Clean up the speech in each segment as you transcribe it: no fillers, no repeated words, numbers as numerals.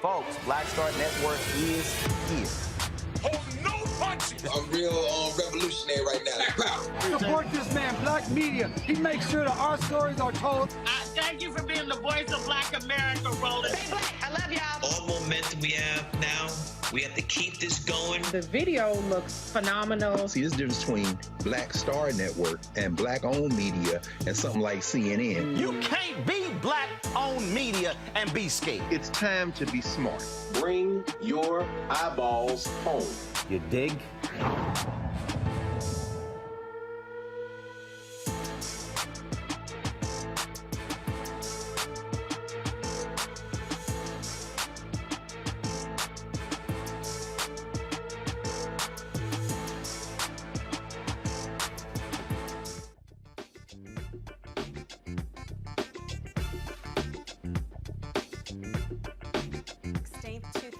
Folks, Black Star Network is here. Hold no punches! I'm real revolutionary right now. Support this man, Black Media. He makes sure that our stories are told. Thank you for being the voice of Black America, Roland. Stay black. I love y'all. All momentum we have now, we have to keep this going. The video looks phenomenal. See, there's a difference between Black Star Network and Black-owned media and something like CNN. You can't be Black-owned media and be scared. It's time to be smart. Bring your eyeballs home. You dig?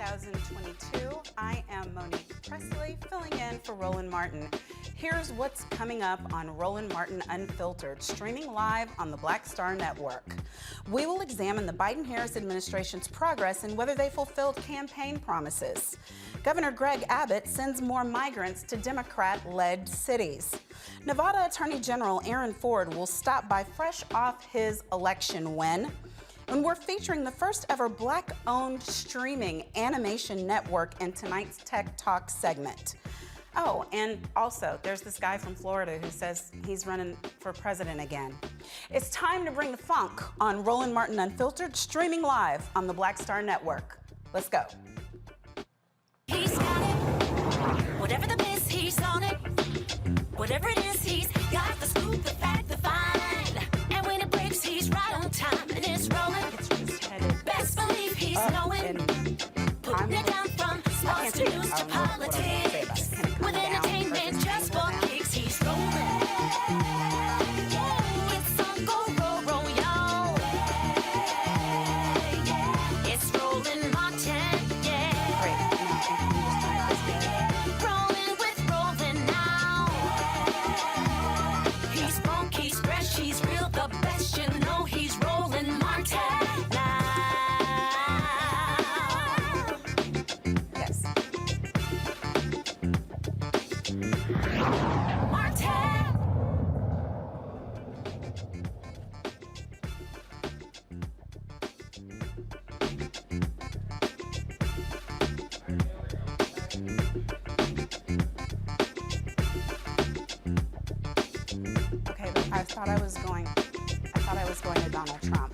2022. I am Monique Presley, filling in for Roland Martin. Here's what's coming up on Roland Martin Unfiltered, streaming live on the Black Star Network. We will examine the Biden-Harris administration's progress and whether they fulfilled campaign promises. Governor Greg Abbott sends more migrants to Democrat-led cities. Nevada Attorney General Aaron Ford will stop by fresh off his election win. And we're featuring the first ever Black-owned streaming animation network in tonight's Tech Talk segment. Oh, and also, there's this guy from Florida who says he's running for president again. It's time to bring the funk on Roland Martin Unfiltered, streaming live on the Black Star Network. Let's go. He's got it. Whatever the miss, he's on it. Whatever it is, he's got the scoop, the fact, the find. And when it breaks, he's right on time. And it's rolling. It's just headed. Best believe he's knowing. Putting it down from sports to news to politics. With entertainment just for kicks, he's rolling. Yeah, it's on go, roll, roll, y'all. Yeah, it's Roland Martin, yeah. Rolling with Roland now. He's funky, he's fresh, he's real, the best, you know he's Roland Martin now. Yes. Okay, but I thought I was going to Donald Trump.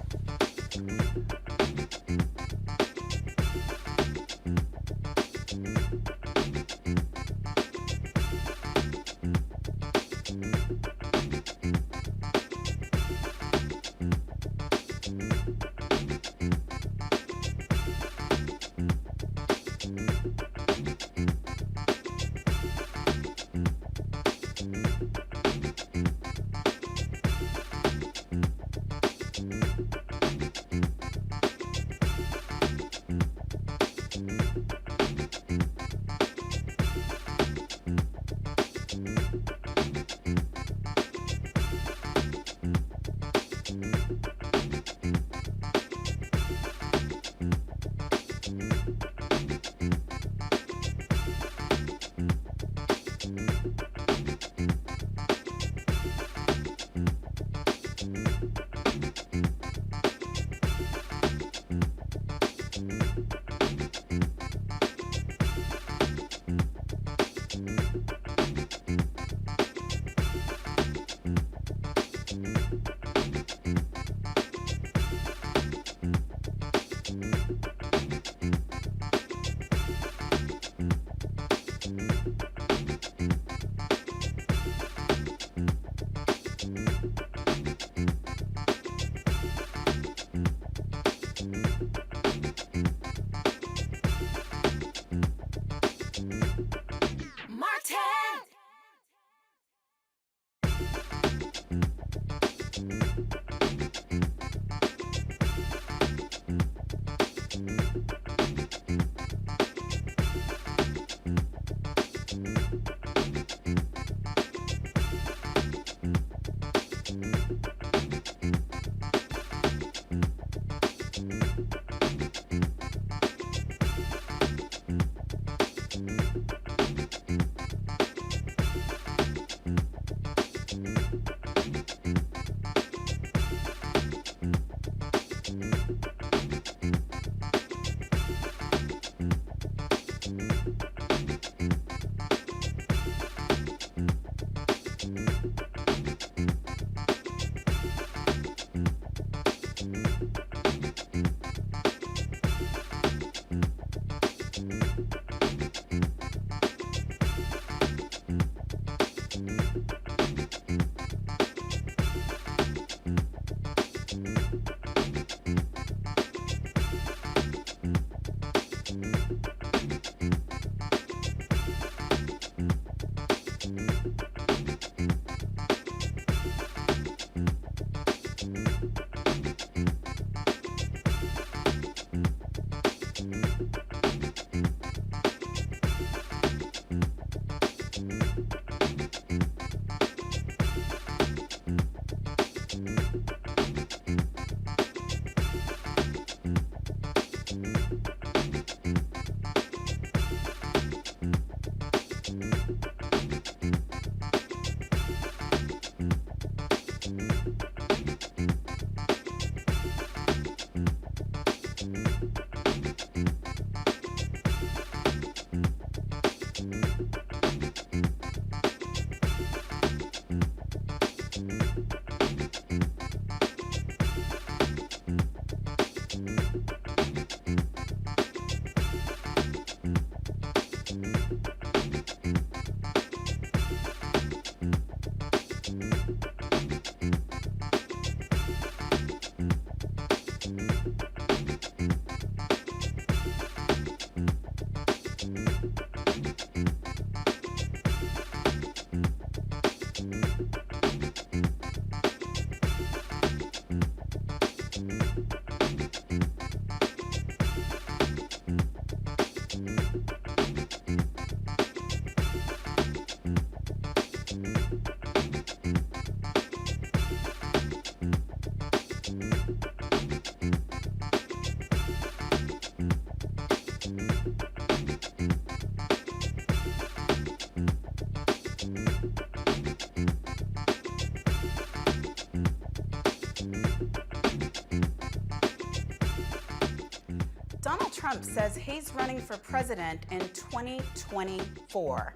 Donald Trump says he's running for president in 2024.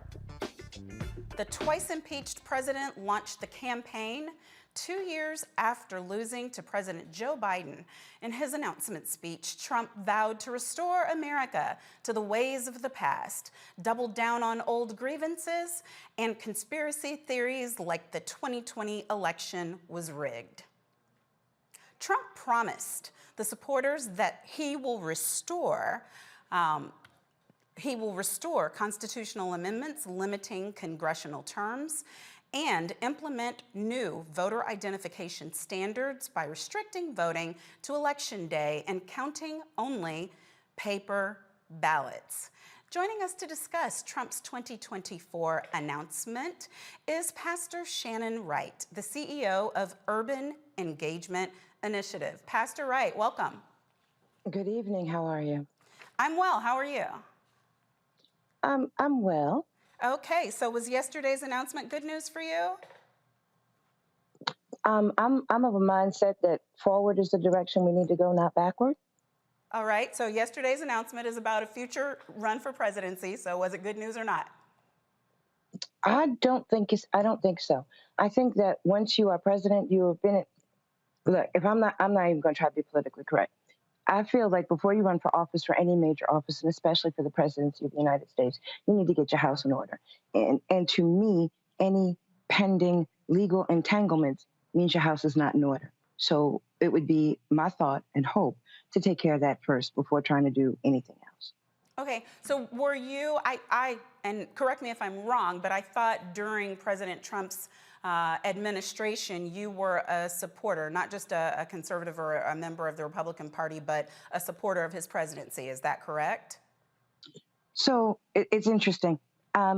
The twice impeached president launched the campaign 2 years after losing to President Joe Biden. In his announcement speech, Trump vowed to restore America to the ways of the past, doubled down on old grievances and conspiracy theories like the 2020 election was rigged. Trump promised the supporters that he will restore constitutional amendments limiting congressional terms and implement new voter identification standards by restricting voting to Election Day and counting only paper ballots. Joining us to discuss Trump's 2024 announcement is Pastor Shannon Wright, the CEO of Urban Engagement Initiative. Pastor Wright, welcome. Good evening. How are you? I'm well. How are you? I'm well. Okay, so was yesterday's announcement good news for you? I'm of a mindset that forward is the direction we need to go, not backward. All right, so yesterday's announcement is about a future run for presidency. So was it good news or not? I don't think so. I think that once you are president, you have been. Look, I'm not even going to try to be politically correct. I feel like before you run for office, for any major office, and especially for the presidency of the United States, you need to get your house in order. And to me, any pending legal entanglements means your house is not in order. So it would be my thought and hope to take care of that first before trying to do anything else. Okay, so were you, and correct me if I'm wrong, but I thought during President Trump's administration, you were a supporter, not just a conservative or a member of the Republican Party, but a supporter of his presidency. Is that correct? So it's interesting. I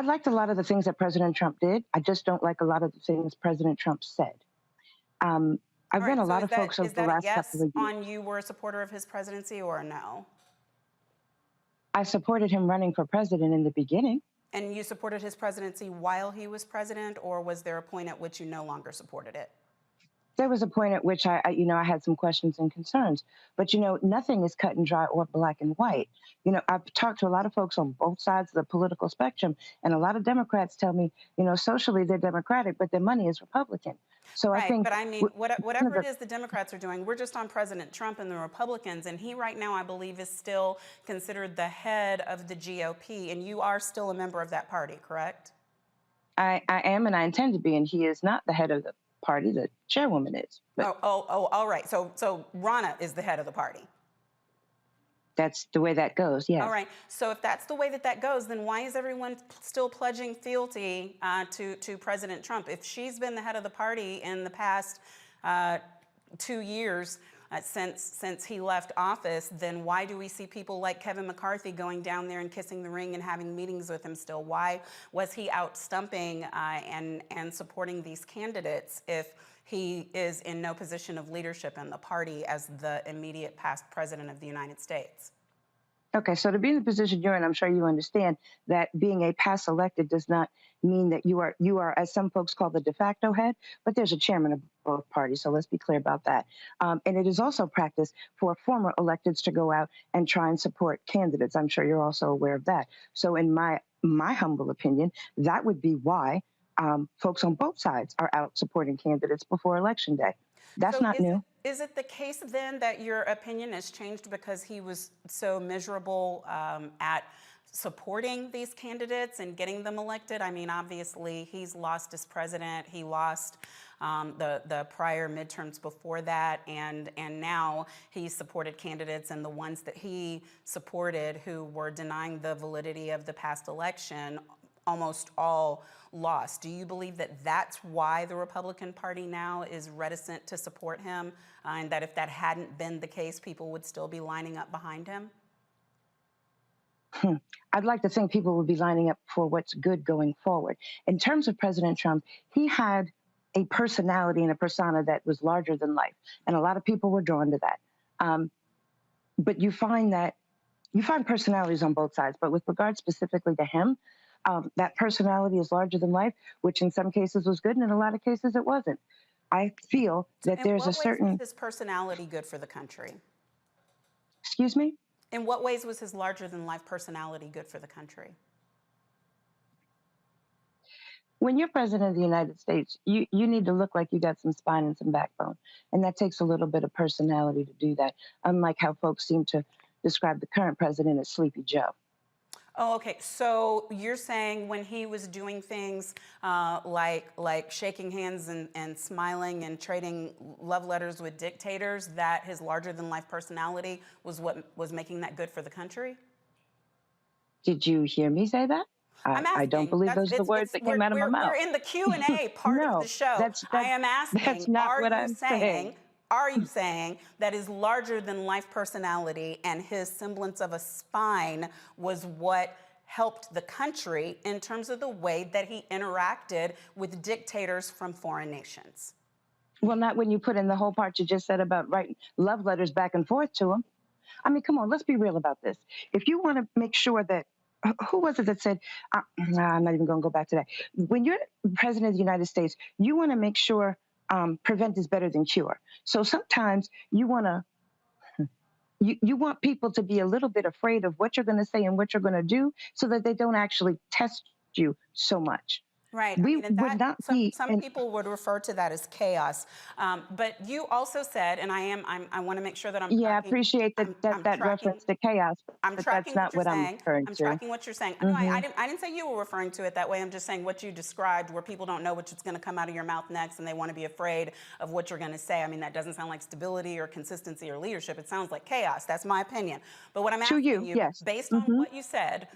liked a lot of the things that President Trump did. I just don't like a lot of the things President Trump said. I've read a lot of folks over the last couple of years. On you were a supporter of his presidency or a no? I supported him running for president in the beginning. And you supported his presidency while he was president, or was there a point at which you no longer supported it? There was a point at which I had some questions and concerns. But, nothing is cut and dry or black and white. I've talked to a lot of folks on both sides of the political spectrum, and a lot of Democrats tell me, socially they're Democratic, but their money is Republican. So right, I think, but I mean, whatever it is the Democrats are doing, we're just on President Trump and the Republicans, and he right now, I believe, is still considered the head of the GOP, and you are still a member of that party, correct? I am, and I intend to be, and he is not the head of the party. The chairwoman is. But all right. So Ronna is the head of the party. That's the way that goes, yes. All right. So if that's the way that goes, then why is everyone still pledging fealty to President Trump? If she's been the head of the party in the past 2 years since he left office, then why do we see people like Kevin McCarthy going down there and kissing the ring and having meetings with him still? Why was he out stumping and supporting these candidates if he is in no position of leadership in the party as the immediate past president of the United States? Okay, so to be in the position you're in, I'm sure you understand that being a past elected does not mean that you are, as some folks call, the de facto head, but there's a chairman of both parties, so let's be clear about that. And it is also practice for former electeds to go out and try and support candidates. I'm sure you're also aware of that. So in my humble opinion, that would be why folks on both sides are out supporting candidates before Election Day. That's not new. Is it the case then that your opinion has changed because he was so miserable at supporting these candidates and getting them elected? I mean, obviously, he's lost as president. He lost the prior midterms before that, and now he's supported candidates, and the ones that he supported who were denying the validity of the past election almost all lost. Do you believe that that's why the Republican Party now is reticent to support him, and that if that hadn't been the case, people would still be lining up behind him? I'd like to think people would be lining up for what's good going forward. In terms of President Trump, he had a personality and a persona that was larger than life, and a lot of people were drawn to that. But you find personalities on both sides, but with regard specifically to him, that personality is larger than life, which in some cases was good, and in a lot of cases it wasn't. I feel that there's a certain... In what ways is his personality good for the country? Excuse me? In what ways was his larger-than-life personality good for the country? When you're president of the United States, you need to look like you got some spine and some backbone. And that takes a little bit of personality to do that, unlike how folks seem to describe the current president as Sleepy Joe. Oh, okay. So you're saying when he was doing things like shaking hands and smiling and trading love letters with dictators, that his larger-than-life personality was what was making that good for the country? Did you hear me say that? I don't believe those are the words that came out of my mouth. We're in the Q&A part of the show. I am asking, that's not what I'm saying. Are you saying that his larger-than-life personality and his semblance of a spine was what helped the country in terms of the way that he interacted with dictators from foreign nations? Well, not when you put in the whole part you just said about writing love letters back and forth to him. I mean, come on, let's be real about this. If you want to make sure that, who was it that said, I'm not even going to go back to that. When you're president of the United States, you want to make sure prevent is better than cure. So sometimes you want to, you want people to be a little bit afraid of what you're going to say and what you're going to do so that they don't actually test you so much. Right. We would not be. Some people would refer to that as chaos. But you also said, and I want to make sure that I'm tracking, I appreciate that reference to chaos, but that's not what I'm referring to. I'm tracking what you're saying. No, I didn't say you were referring to it that way. I'm just saying what you described, where people don't know what's going to come out of your mouth next and they want to be afraid of what you're going to say. I mean, that doesn't sound like stability or consistency or leadership. It sounds like chaos. That's my opinion. But what I'm asking you, yes. based on what you said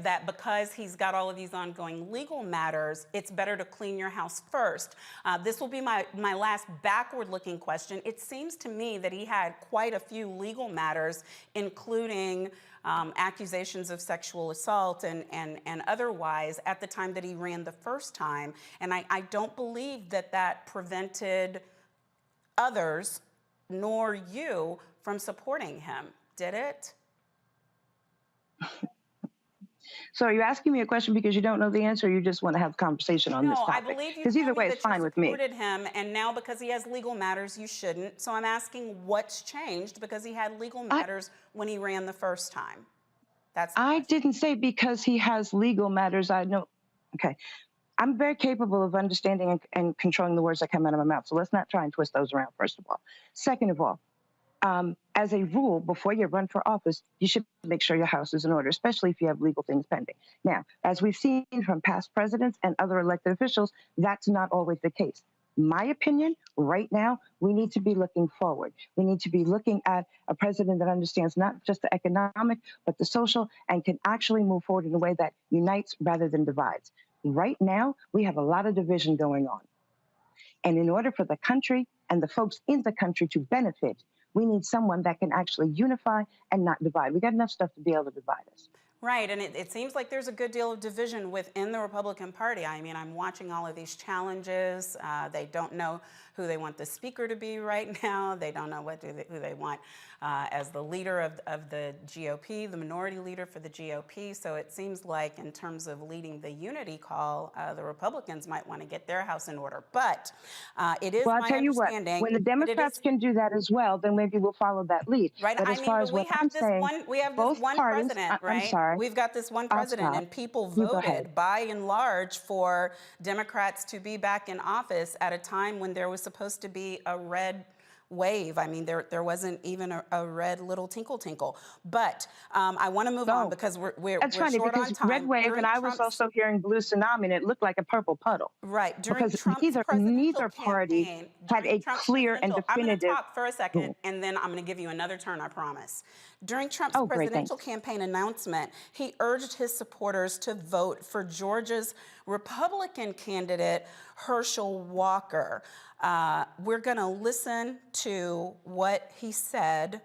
that because he's got all of these ongoing legal matters, it's better to clean your house first. This will be my last backward-looking question. It seems to me that he had quite a few legal matters, including accusations of sexual assault and otherwise at the time that he ran the first time. And I don't believe that prevented others, nor you, from supporting him. Did it? So are you asking me a question because you don't know the answer, or you just want to have a conversation on this topic? No, I believe you. Because either way, it's fine with me. Supported him, and now because he has legal matters, you shouldn't. So I'm asking what's changed because he had legal matters when he ran the first time. I didn't say because he has legal matters. I know. Okay. I'm very capable of understanding and controlling the words that come out of my mouth. So let's not try and twist those around, first of all. Second of all, as a rule, before you run for office, you should make sure your house is in order, especially if you have legal things pending. Now, as we've seen from past presidents and other elected officials, that's not always the case. My opinion, right now, we need to be looking forward. We need to be looking at a president that understands not just the economic, but the social, and can actually move forward in a way that unites rather than divides. Right now, we have a lot of division going on. And in order for the country and the folks in the country to benefit, we need someone that can actually unify and not divide. We got enough stuff to be able to divide us. Right, and it seems like there's a good deal of division within the Republican Party. I mean, I'm watching all of these challenges. They don't know who they want the speaker to be right now. They don't know who they want as the leader of the GOP, the minority leader for the GOP. So it seems like in terms of leading the unity call, the Republicans might want to get their house in order. But it is my understanding. Well, I'll tell you what, when the Democrats can do that as well, then maybe we'll follow that lead. Right, but as far as what I'm saying, we have this one president, right? I'm sorry. We've got this one president, and people voted by and large for Democrats to be back in office at a time when there was supposed to be a red wave. I mean, there wasn't even a red little tinkle tinkle. But I want to move on because we're funny, short because on time. Red wave, and I was also hearing blue tsunami, and it looked like a purple puddle. Right. Because neither party had a clear and definitive. I'm going to talk for a second, and then I'm going to give you another turn, I promise. During Trump's presidential campaign announcement, he urged his supporters to vote for Georgia's Republican candidate, Herschel Walker. We're going to listen to what he said.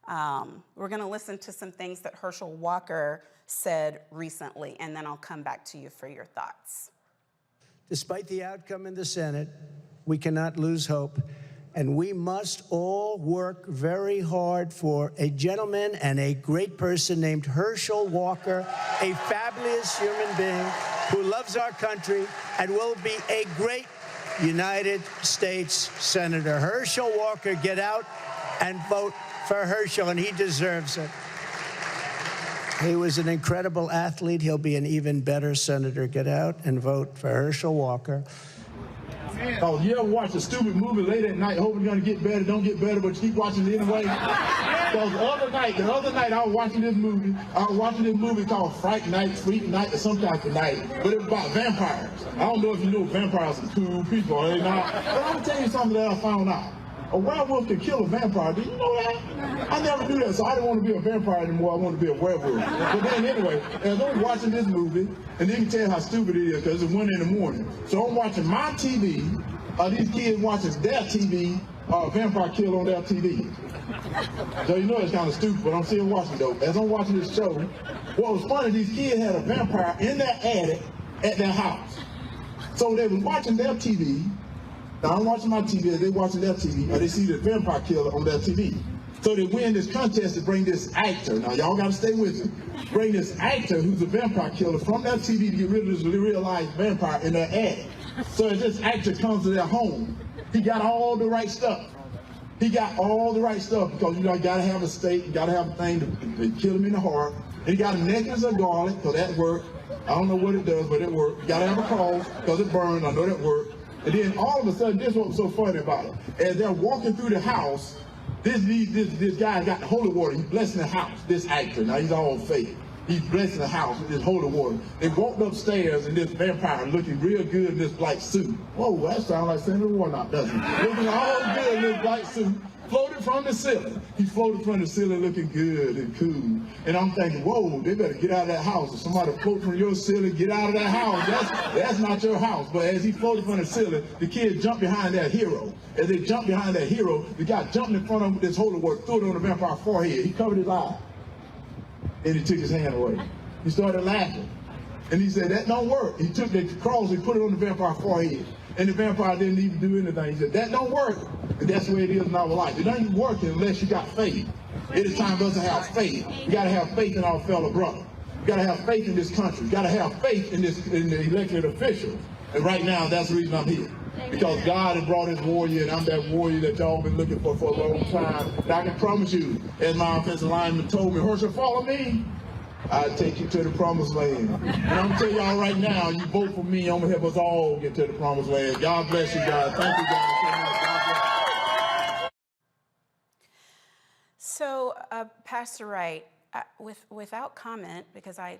We're going to listen to some things that Herschel Walker said recently, and then I'll come back to you for your thoughts. Despite the outcome in the Senate, we cannot lose hope, and we must all work very hard for a gentleman and a great person named Herschel Walker, a fabulous human being who loves our country and will be a great United States Senator. Herschel Walker, get out and vote for Herschel, and he deserves it. He was an incredible athlete. He'll be an even better senator. Get out and vote for Herschel Walker. Oh, you ever watch a stupid movie late at night, hoping it's gonna get better, don't get better, but you keep watching it anyway? Because the other night I was watching this movie. I was watching this movie called Freak Night, or some type of night, but it was about vampires. I don't know if you know vampires are cool people, are they not? But I'm gonna tell you something that I found out. A werewolf can kill a vampire. Did you know that? I never knew that, so I didn't want to be a vampire anymore. I wanted to be a werewolf. But then anyway, as I'm watching this movie, and you can tell how stupid it is because it's 1 in the morning. So I'm watching my TV. These kids watching their TV, vampire kill on their TV. So you know it's kind of stupid, but I'm still watching though. As I'm watching this show, what was funny, these kids had a vampire in their attic at their house. So they was watching their TV. Now I'm watching my TV, they watching their TV, or they see the vampire killer on their TV. So they win this contest to bring this actor. Now y'all gotta stay with me. Bring this actor who's a vampire killer from their TV to get rid of this real life vampire in their attic. So as this actor comes to their home, he got all the right stuff. He got all the right stuff because you gotta have a stake, you gotta have a thing to kill him in the heart. And he got a necklace of garlic, so that worked. I don't know what it does, but it worked. You gotta have a cross, because it burned, I know that worked. And then all of a sudden, this is what was so funny about it. As they're walking through the house, this guy got the holy water. He's blessing the house, this actor. Now he's all fake. He's blessing the house with this holy water. They walked upstairs and this vampire looking real good in this black suit. Whoa, that sounds like Senator Warnock, doesn't it? Looking all good in this black suit, floated from the ceiling. He floated from the ceiling looking good and cool. And I'm thinking, whoa, they better get out of that house. If somebody float from your ceiling, get out of that house. That's not your house. But as he floated from the ceiling, the kids jumped behind that hero. As they jumped behind that hero, the guy jumped in front of him with this holy water, threw it on the vampire's forehead. He covered his eye. And he took his hand away. He started laughing. And he said, that don't work. He took the cross and put it on the vampire's forehead. And the vampire didn't even do anything. He said, that don't work. And that's the way it is in our life. It doesn't work unless you got faith. It is time for us to have faith. You got to have faith in our fellow brother. You got to have faith in this country. You got to have faith in the elected officials. And right now, that's the reason I'm here. Because God has brought his warrior, and I'm that warrior that y'all been looking for a long time. And I can promise you, as my offensive lineman told me, Herschel, follow me. I'll take you to the promised land. And I'm going to tell y'all right now, you vote for me, I'm going to help us all get to the promised land. God bless you guys. Thank you guys so much. God bless. So, Pastor Wright, without comment, because I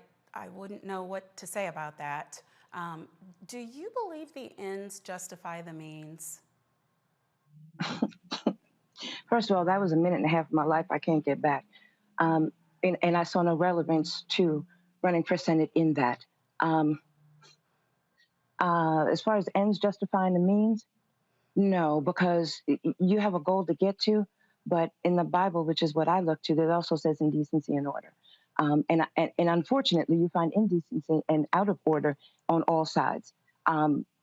wouldn't know what to say about that, do you believe the ends justify the means? First of all, that was a minute and a half of my life I can't get back. And I saw no relevance to running for Senate in that. As far as ends justifying the means, no, because you have a goal to get to, but in the Bible, which is what I look to, that also says indecency and order. And unfortunately, you find indecency and out of order on all sides.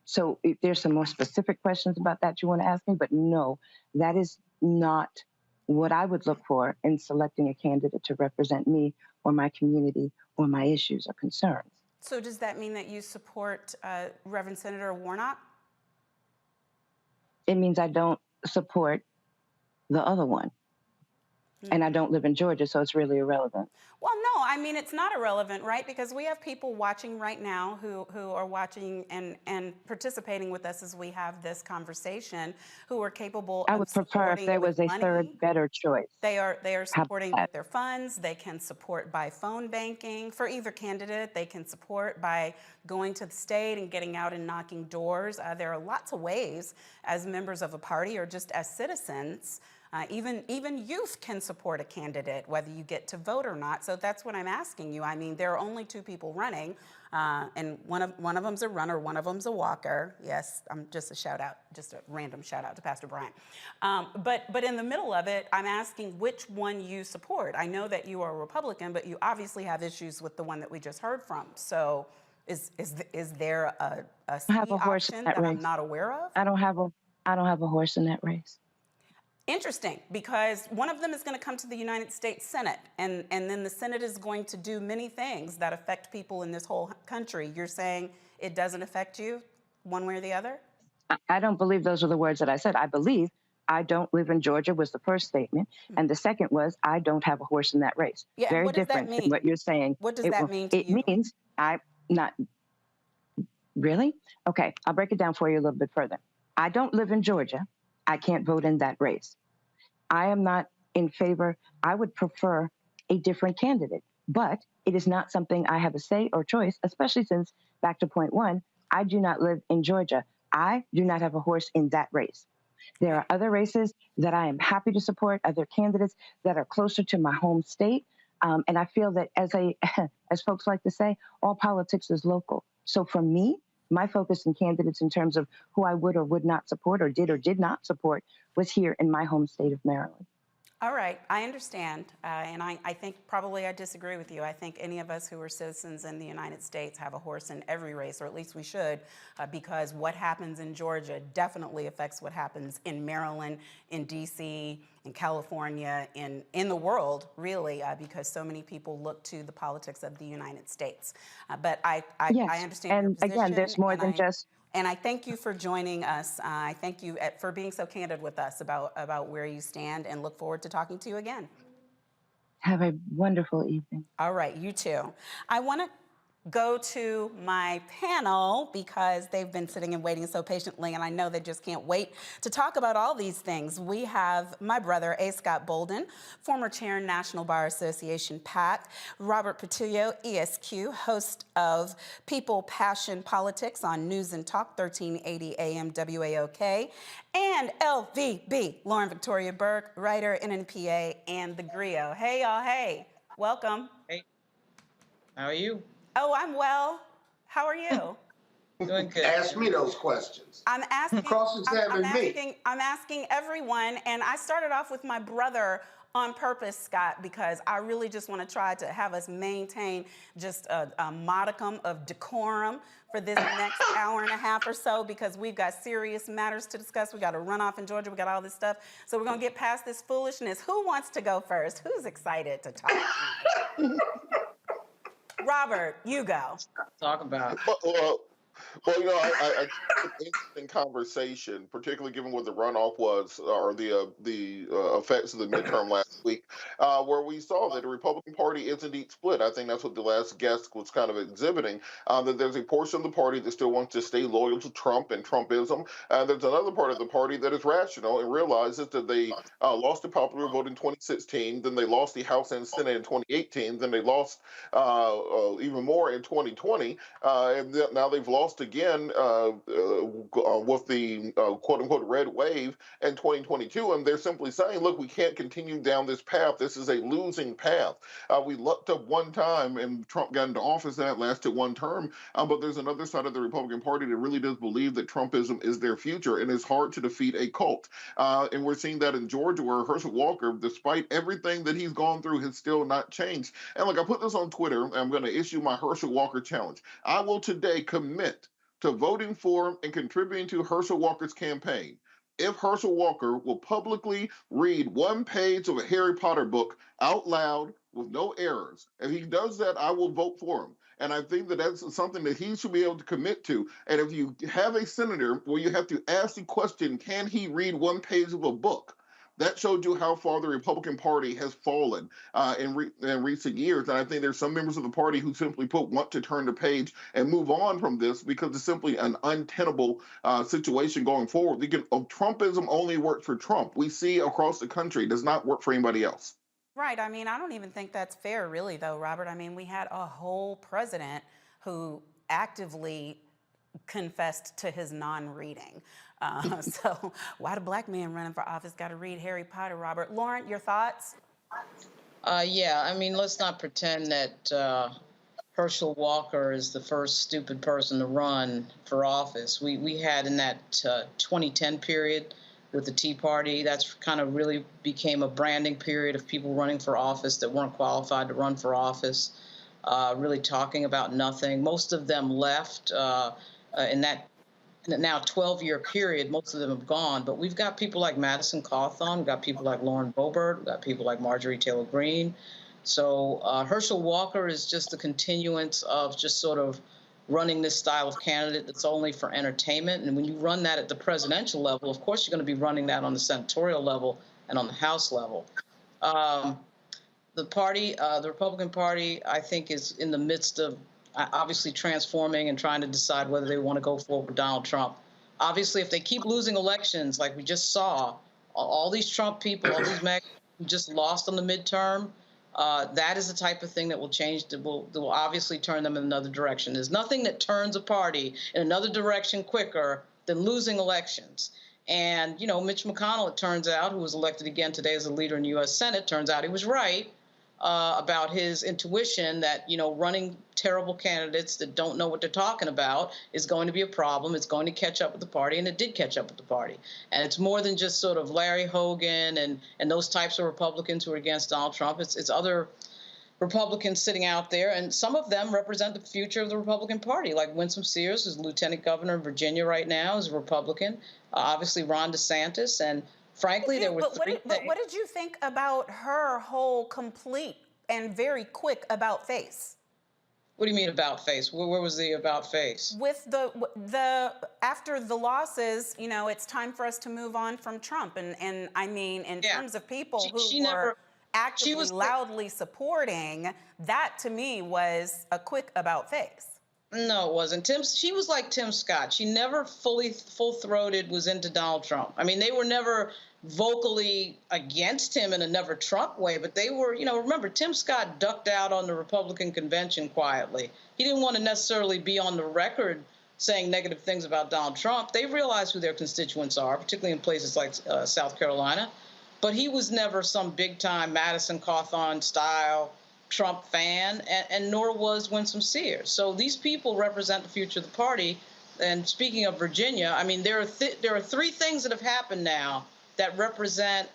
So if there's some more specific questions about that you want to ask me, but no, that is not what I would look for in selecting a candidate to represent me or my community or my issues or concerns. So does that mean that you support Reverend Senator Warnock? It means I don't support the other one. And I don't live in Georgia, so it's really irrelevant. Well, no, I mean, it's not irrelevant, right? Because we have people watching right now who are watching and participating with us as we have this conversation, who are capable of I would prefer if there was a third better choice. They are supporting with their funds. They can support by phone banking for either candidate. They can support by going to the state and getting out and knocking doors. There are lots of ways as members of a party or just as citizens. Even youth can support a candidate, whether you get to vote or not. So that's what I'm asking you. I mean, there are only two people running, and one of them's a runner, one of them's a walker. Yes, just a random shout out to Pastor Bryant. But in the middle of it, I'm asking which one you support. I know that you are a Republican, but you obviously have issues with the one that we just heard from. So is there a C option that I'm not aware of? I don't have a horse in that race. Interesting, because one of them is going to come to the United States Senate, and then the Senate is going to do many things that affect people in this whole country. You're saying it doesn't affect you one way or the other? I don't believe those are the words that I said. I believe I don't live in Georgia was the first statement. And the second was, I don't have a horse in that race. Yeah, Very what does that different mean? than what you're saying. What does that mean to you? It means I'm not, really? Okay, I'll break it down for you a little bit further. I don't live in Georgia. I can't vote in that race. I am not in favor. I would prefer a different candidate, but it is not something I have a say or choice, especially since, back to point one, I do not live in Georgia. I do not have a horse in that race. There are other races that I am happy to support, other candidates that are closer to my home state. And I feel that as folks like to say, all politics is local. So for me, my focus in candidates in terms of who I would or would not support or did not support was here in my home state of Maryland. All right, I understand, and I think probably I disagree with you. I think any of us who are citizens in the United States have a horse in every race, or at least we should, because what happens in Georgia definitely affects what happens in Maryland, in D.C., in California, in the world, really, because so many people look to the politics of the United States. But I understand your position. And again, there's more than just... And I thank you for joining us. I thank you for being so candid with us about where you stand, and look forward to talking to you again. Have a wonderful evening. All right, you too. I want to go to my panel because they've been sitting and waiting so patiently, and I know they just can't wait to talk about all these things. We have my brother, A. Scott Bolden, former chair, National Bar Association, PAC, Robert Patillo, ESQ, host of People, Passion, Politics on News and Talk, 1380 AM WAOK, and LVB, Lauren Victoria Burke, writer, NNPA, and The Griot. Hey, y'all, hey, welcome. Hey, how are you? Oh, I'm well. How are you? Doing good. Ask me those questions. I'm asking. Cross-examine me. I'm asking everyone, and I started off with my brother on purpose, Scott, because I really just want to try to have us maintain just a modicum of decorum for this next hour and a half or so, because we've got serious matters to discuss. We got a runoff in Georgia. We got all this stuff. So we're going to get past this foolishness. Who wants to go first? Who's excited to talk? Robert, you go. Talk about. Well, you know, I think it's an interesting conversation, particularly given what the runoff was, or the effects of the midterm last week, where we saw that the Republican Party is indeed split. I think that's what the last guest was kind of exhibiting, that there's a portion of the party that still wants to stay loyal to Trump and Trumpism, and there's another part of the party that is rational and realizes that they lost the popular vote in 2016, then they lost the House and Senate in 2018, then they lost even more in 2020, and now they've lost again with the quote-unquote red wave in 2022, and they're simply saying, look, we can't continue down this path. This is a losing path. We lucked up one time, and Trump got into office, and that lasted one term, but there's another side of the Republican Party that really does believe that Trumpism is their future, and it's hard to defeat a cult. And we're seeing that in Georgia, where Herschel Walker, despite everything that he's gone through, has still not changed. And look, I put this on Twitter, and I'm going to issue my Herschel Walker challenge. I will today commit to voting for and contributing to Herschel Walker's campaign if Herschel Walker will publicly read one page of a Harry Potter book out loud with no errors. If he does that, I will vote for him. And I think that that's something that he should be able to commit to. And if you have a senator where you have to ask the question, can he read one page of a book? That showed you how far the Republican Party has fallen in recent years. And I think there's some members of the party who simply want to turn the page and move on from this because it's simply an untenable situation going forward. Trumpism only works for Trump. We see across the country it does not work for anybody else. Right. I mean, I don't even think that's fair, really, though, Robert. I mean, we had a whole president who actively confessed to his non-reading. So why the black man running for office got to read Harry Potter, Robert? Lauren, your thoughts? Yeah, I mean, let's not pretend that Herschel Walker is the first stupid person to run for office. We had in that 2010 period with the Tea Party, that's kind of really became a branding period of people running for office that weren't qualified to run for office, really talking about nothing. Most of them left in that now 12-year period. Most of them have gone, but we've got people like Madison Cawthon, we've got people like Lauren Boebert, we've got people like Marjorie Taylor Greene. So Herschel Walker is just the continuance of just sort of running this style of candidate that's only for entertainment. And when you run that at the presidential level, of course, you're going to be running that on the senatorial level and on the House level. The party, the Republican Party, I think is in the midst of obviously transforming and trying to decide whether they want to go forward with Donald Trump. Obviously, if they keep losing elections like we just saw, all these Trump people, all these MAGA who just lost on the midterm, that is the type of thing that will change, that will obviously turn them in another direction. There's nothing that turns a party in another direction quicker than losing elections. And, you know, Mitch McConnell, it turns out, who was elected again today as a leader in the U.S. Senate, turns out he was right about his intuition that, you know, running terrible candidates that don't know what they're talking about is going to be a problem. It's going to catch up with the party, and it did catch up with the party. And it's more than just sort of Larry Hogan and those types of Republicans who are against Donald Trump. It's other Republicans sitting out there, and some of them represent the future of the Republican Party, like Winsome Sears, who's lieutenant governor of Virginia right now, is a Republican. Obviously, Ron DeSantis, and frankly, there were three things. What did you think about her whole complete and very quick about face? What do you mean about face? Where was the about face? With the after the losses, you know, it's time for us to move on from Trump, and I mean, in terms of people who were actively, loudly supporting, that to me was a quick about face. No, it wasn't. She was like Tim Scott. She never full-throated was into Donald Trump. I mean, they were never vocally against him in a never Trump way, but they were, you know, remember, Tim Scott ducked out on the Republican convention quietly. He didn't want to necessarily be on the record saying negative things about Donald Trump. They realized who their constituents are, particularly in places like South Carolina. But he was never some big-time Madison Cawthon style Trump fan, and nor was Winsome Sears. So these people represent the future of the party. And speaking of Virginia, I mean, there are three things that have happened now that represent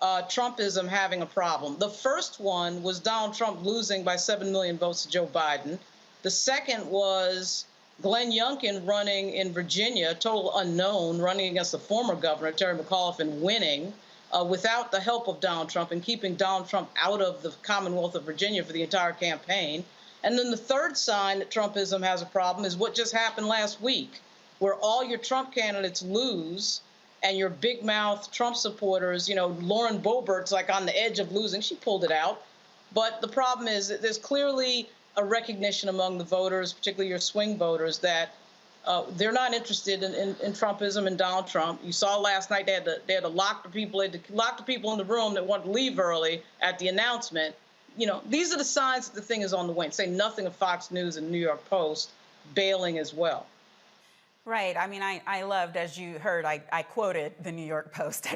Trumpism having a problem. The first one was Donald Trump losing by 7 million votes to Joe Biden. The second was Glenn Youngkin running in Virginia, total unknown, running against the former governor, Terry McAuliffe, and winning. Without the help of Donald Trump and keeping Donald Trump out of the Commonwealth of Virginia for the entire campaign. And then the third sign that Trumpism has a problem is what just happened last week, where all your Trump candidates lose and your big mouth Trump supporters, you know, Lauren Boebert's like on the edge of losing. She pulled it out. But the problem is that there's clearly a recognition among the voters, particularly your swing voters, that they're not interested in Trumpism and Donald Trump. You saw last night they had to lock the people in the room that wanted to leave early at the announcement. You know, these are the signs that the thing is on the wane. Say nothing of Fox News and New York Post bailing as well. Right. I mean, I loved, as you heard, I quoted the New York Post.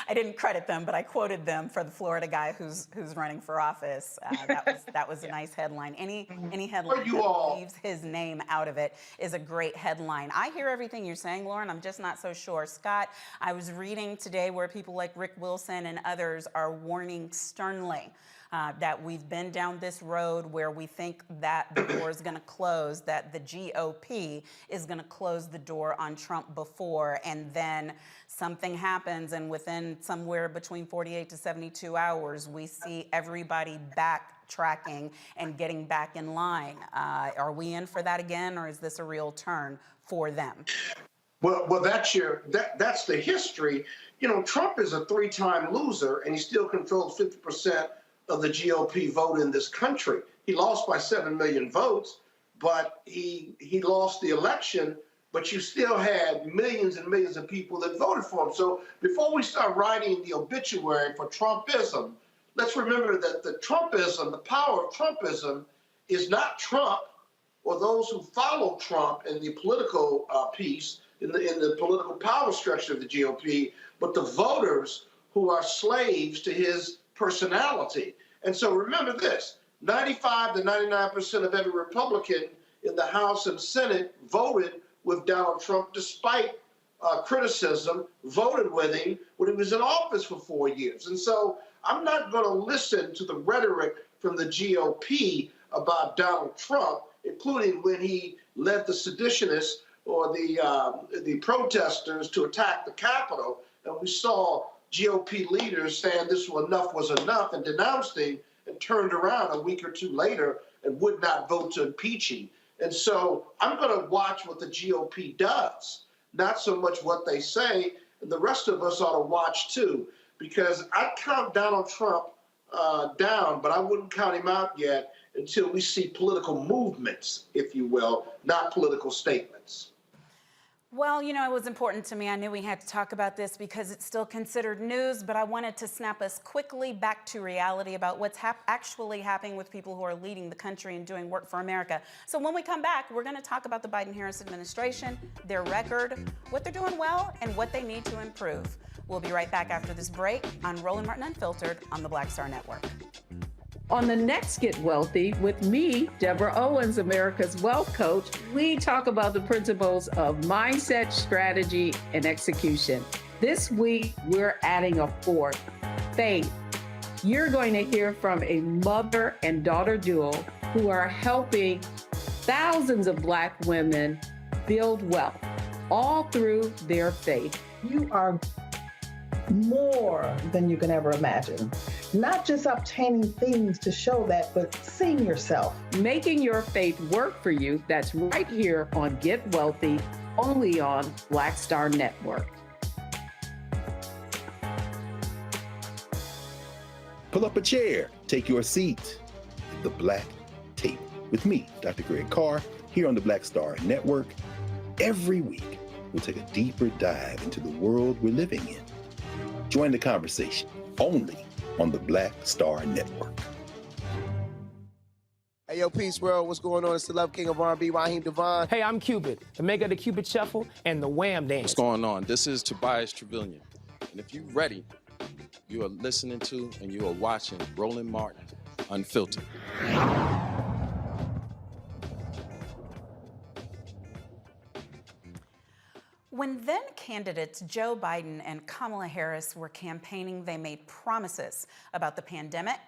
I didn't credit them, but I quoted them for the Florida guy who's running for office. That was a nice headline. Any headline that leaves his name out of it is a great headline. I hear everything you're saying, Lauren. I'm just not so sure. Scott, I was reading today where people like Rick Wilson and others are warning sternly that we've been down this road where we think that the door is going to close, that the GOP is going to close the door on Trump before, and then something happens, and within somewhere between 48 to 72 hours, we see everybody backtracking and getting back in line. Are we in for that again, or is this a real turn for them? Well, that's the history. You know, Trump is a three-time loser, and he still controls 50% of the GOP vote in this country. He lost by 7 million votes, but he lost the election, but you still had millions and millions of people that voted for him. So before we start writing the obituary for Trumpism, let's remember that the Trumpism, the power of Trumpism, is not Trump or those who follow Trump in the political piece, in the political power structure of the GOP, but the voters who are slaves to his personality. And so remember this, 95 to 99% of every Republican in the House and Senate voted with Donald Trump despite criticism, voted with him when he was in office for 4 years. And so I'm not going to listen to the rhetoric from the GOP about Donald Trump, including when he led the seditionists or the protesters to attack the Capitol. And we saw GOP leaders saying this was enough and denounced him, and turned around a week or two later and would not vote to impeach him. And so I'm going to watch what the GOP does, not so much what they say. And the rest of us ought to watch too, because I'd count Donald Trump down, but I wouldn't count him out yet until we see political movements, if you will, not political statements. Well, you know, it was important to me. I knew we had to talk about this because it's still considered news, but I wanted to snap us quickly back to reality about what's actually happening with people who are leading the country and doing work for America. So when we come back, we're going to talk about the Biden-Harris administration, their record, what they're doing well, and what they need to improve. We'll be right back after this break on Roland Martin Unfiltered on the Black Star Network. On the next Get Wealthy with me, Deborah Owens, America's Wealth Coach, we talk about the principles of mindset, strategy, and execution. This week, we're adding a fourth, faith. You're going to hear from a mother and daughter duo who are helping thousands of Black women build wealth, all through their faith. You are more than you can ever imagine. Not just obtaining things to show that, but seeing yourself. Making your faith work for you. That's right here on Get Wealthy, only on Black Star Network. Pull up a chair, take your seat at the Black Table with me, Dr. Greg Carr, here on the Black Star Network. Every week, we'll take a deeper dive into the world we're living in. Join the conversation only on the Black Star Network. Hey, yo, peace, world. What's going on? It's the Love King of R&B, Raheem Devon. Hey, I'm Cupid, the maker of the Cupid Shuffle and the Wham Dance. What's going on? This is Tobias Trevelyan. And if you're ready, you are listening to and you are watching Roland Martin Unfiltered. When then candidates Joe Biden and Kamala Harris were campaigning, they made promises about the pandemic,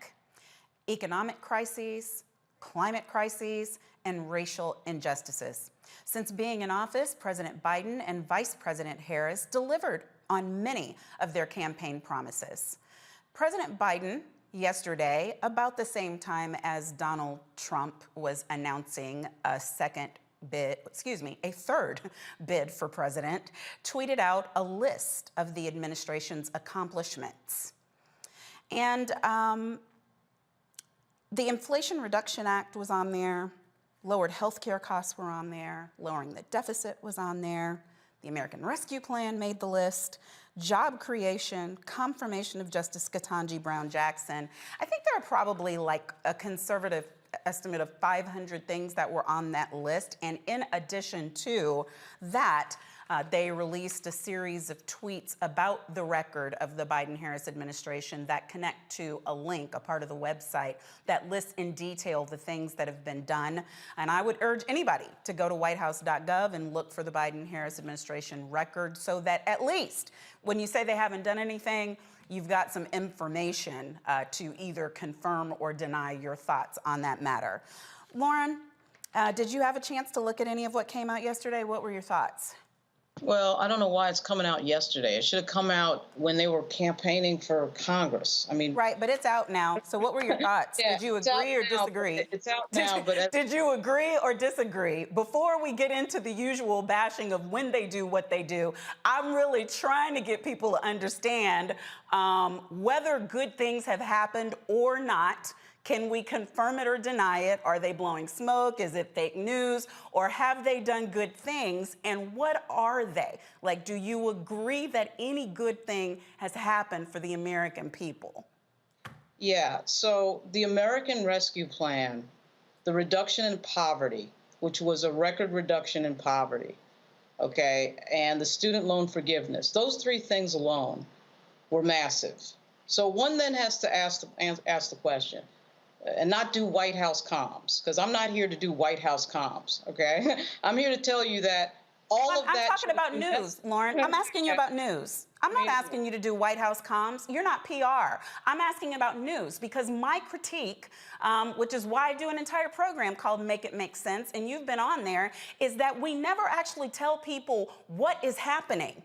economic crises, climate crises, and racial injustices. Since being in office, President Biden and Vice President Harris delivered on many of their campaign promises. President Biden yesterday, about the same time as Donald Trump was announcing a third bid for president, tweeted out a list of the administration's accomplishments. And the Inflation Reduction Act was on there, lowered healthcare costs were on there, lowering the deficit was on there, the American Rescue Plan made the list, job creation, confirmation of Justice Ketanji Brown Jackson. I think there are probably like a conservative estimate of 500 things that were on that list. And in addition to that, they released a series of tweets about the record of the Biden-Harris administration that connect to a link, a part of the website, that lists in detail the things that have been done. And I would urge anybody to go to whitehouse.gov and look for the Biden-Harris administration record so that at least when you say they haven't done anything, you've got some information to either confirm or deny your thoughts on that matter. Lauren, did you have a chance to look at any of what came out yesterday? What were your thoughts? Well, I don't know why it's coming out yesterday. It should have come out when they were campaigning for Congress. I mean, right, but it's out now. So what were your thoughts? Yeah, did you agree or disagree? It's out now, but did you agree or disagree? Before we get into the usual bashing of when they do what they do, I'm really trying to get people to understand whether good things have happened or not. Can we confirm it or deny it? Are they blowing smoke? Is it fake news? Or have they done good things? And what are they? Like, do you agree that any good thing has happened for the American people? Yeah, so the American Rescue Plan, the reduction in poverty, which was a record reduction in poverty, okay, and the student loan forgiveness, those three things alone were massive. So one then has to ask the question, and not do White House comms, because I'm not here to do White House comms, okay? I'm here to tell you that all of that— I'm talking about news, Lauren. I'm asking you about news. I'm not asking you to do White House comms. You're not PR. I'm asking about news, because my critique, which is why I do an entire program called Make It Make Sense, and you've been on there, is that we never actually tell people what is happening.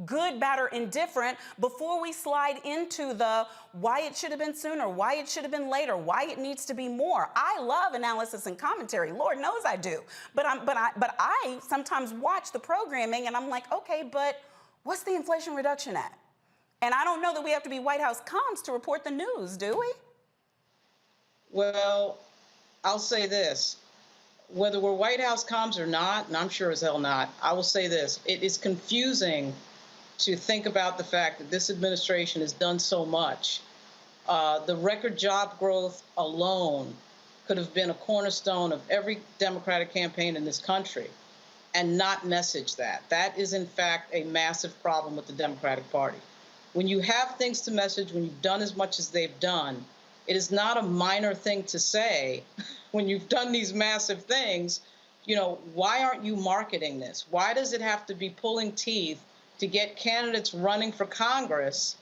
good, bad, or indifferent, before we slide into the why it should have been sooner, why it should have been later, why it needs to be more. I love analysis and commentary. Lord knows I do. But I sometimes watch the programming and I'm like, okay, but what's the Inflation Reduction Act? And I don't know that we have to be White House comms to report the news, do we? Well, I'll say this. Whether we're White House comms or not, and I'm sure as hell not, I will say this. It is confusing to think about the fact that this administration has done so much. The record job growth alone could have been a cornerstone of every Democratic campaign in this country and not message that. That is, in fact, a massive problem with the Democratic Party. When you have things to message, when you've done as much as they've done, it is not a minor thing to say when you've done these massive things, you know, why aren't you marketing this? Why does it have to be pulling teeth to get candidates running for Congress?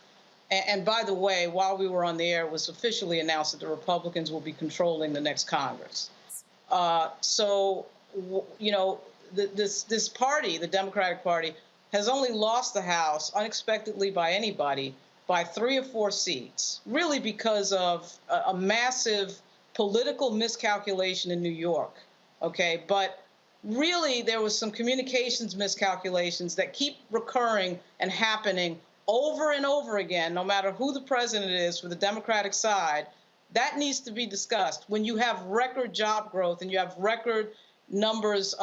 And by the way, while we were on the air, it was officially announced that the Republicans will be controlling the next Congress. So, you know, this party, the Democratic Party, has only lost the House unexpectedly by anybody by 3 or 4 seats, really because of a massive political miscalculation in New York, okay? But really, there was some communications miscalculations that keep recurring and happening over and over again, no matter who the president is for the Democratic side. That needs to be discussed. When you have record job growth and you have record numbers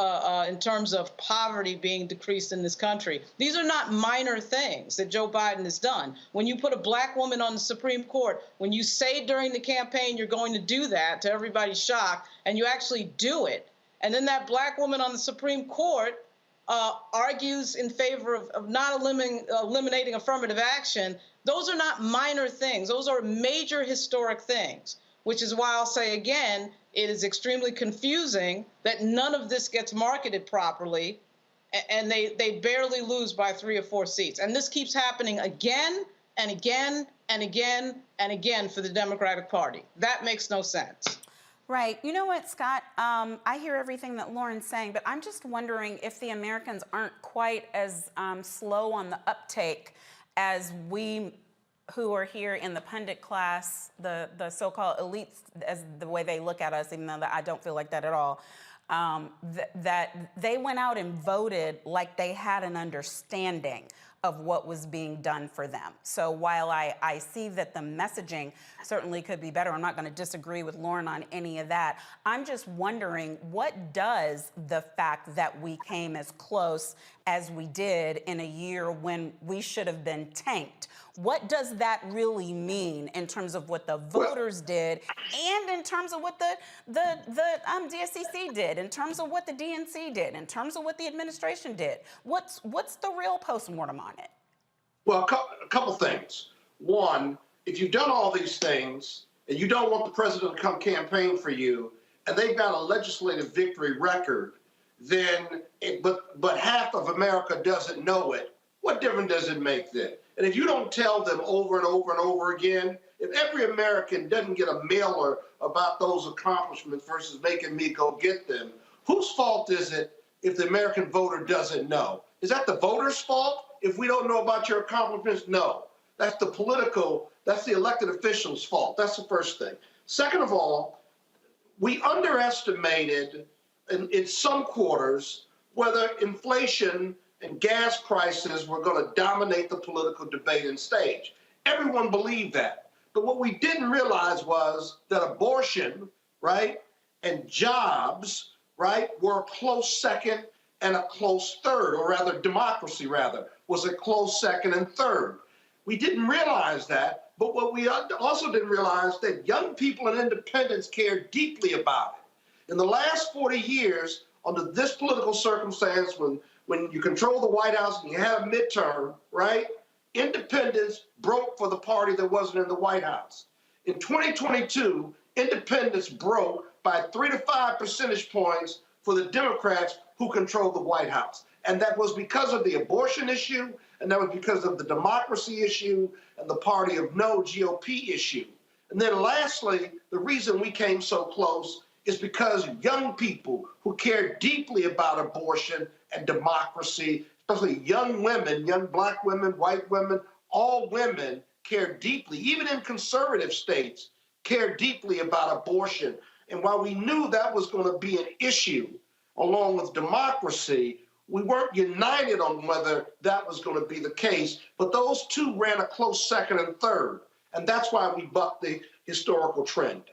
in terms of poverty being decreased in this country, these are not minor things that Joe Biden has done. When you put a black woman on the Supreme Court, when you say during the campaign you're going to do that to everybody's shock, and you actually do it, and then that black woman on the Supreme Court argues in favor of not eliminating affirmative action, those are not minor things. Those are major historic things, which is why I'll say again, it is extremely confusing that none of this gets marketed properly, and they barely lose by 3 or 4 seats. And this keeps happening again and again and again and again for the Democratic Party. That makes no sense. Right. You know what, Scott? I hear everything that Lauren's saying, but I'm just wondering if the Americans aren't quite as slow on the uptake as we who are here in the pundit class, the so-called elites, as the way they look at us, even though I don't feel like that at all, that they went out and voted like they had an understanding of what was being done for them. So while I see that the messaging certainly could be better, I'm not going to disagree with Lauren on any of that. I'm just wondering, what does the fact that we came as close as we did in a year when we should have been tanked, what does that really mean in terms of what the voters did and in terms of what the DSCC did, in terms of what the DNC did, in terms of what the administration did? What's the real postmortem on it? Well, a couple things. One, if you've done all these things and you don't want the president to come campaign for you, and they've got a legislative victory record, then, but half of America doesn't know it, what difference does it make then? And if you don't tell them over and over and over again, if every American doesn't get a mailer about those accomplishments versus making me go get them, whose fault is it if the American voter doesn't know? Is that the voter's fault if we don't know about your accomplishments? No. That's the elected officials' fault. That's the first thing. Second of all, we underestimated in some quarters whether inflation and gas prices were going to dominate the political debate and stage. Everyone believed that. But what we didn't realize was that abortion, right, and jobs, right, were a close second and a close third, or rather democracy, was a close second and third. We didn't realize that, but what we also didn't realize that young people and independents care deeply about it. In the last 40 years, under this political circumstance, when you control the White House and you have a midterm, right, independents broke for the party that wasn't in the White House. In 2022, independents broke by 3 to 5 percentage points for the Democrats who controlled the White House. And that was because of the abortion issue, and that was because of the democracy issue and the party of no GOP issue. And then lastly, the reason we came so close is because young people who care deeply about abortion and democracy, especially young women, young black women, white women, all women care deeply, even in conservative states, care deeply about abortion. And while we knew that was going to be an issue along with democracy, we weren't united on whether that was going to be the case, but those two ran a close second and third. And that's why we bucked the historical trend.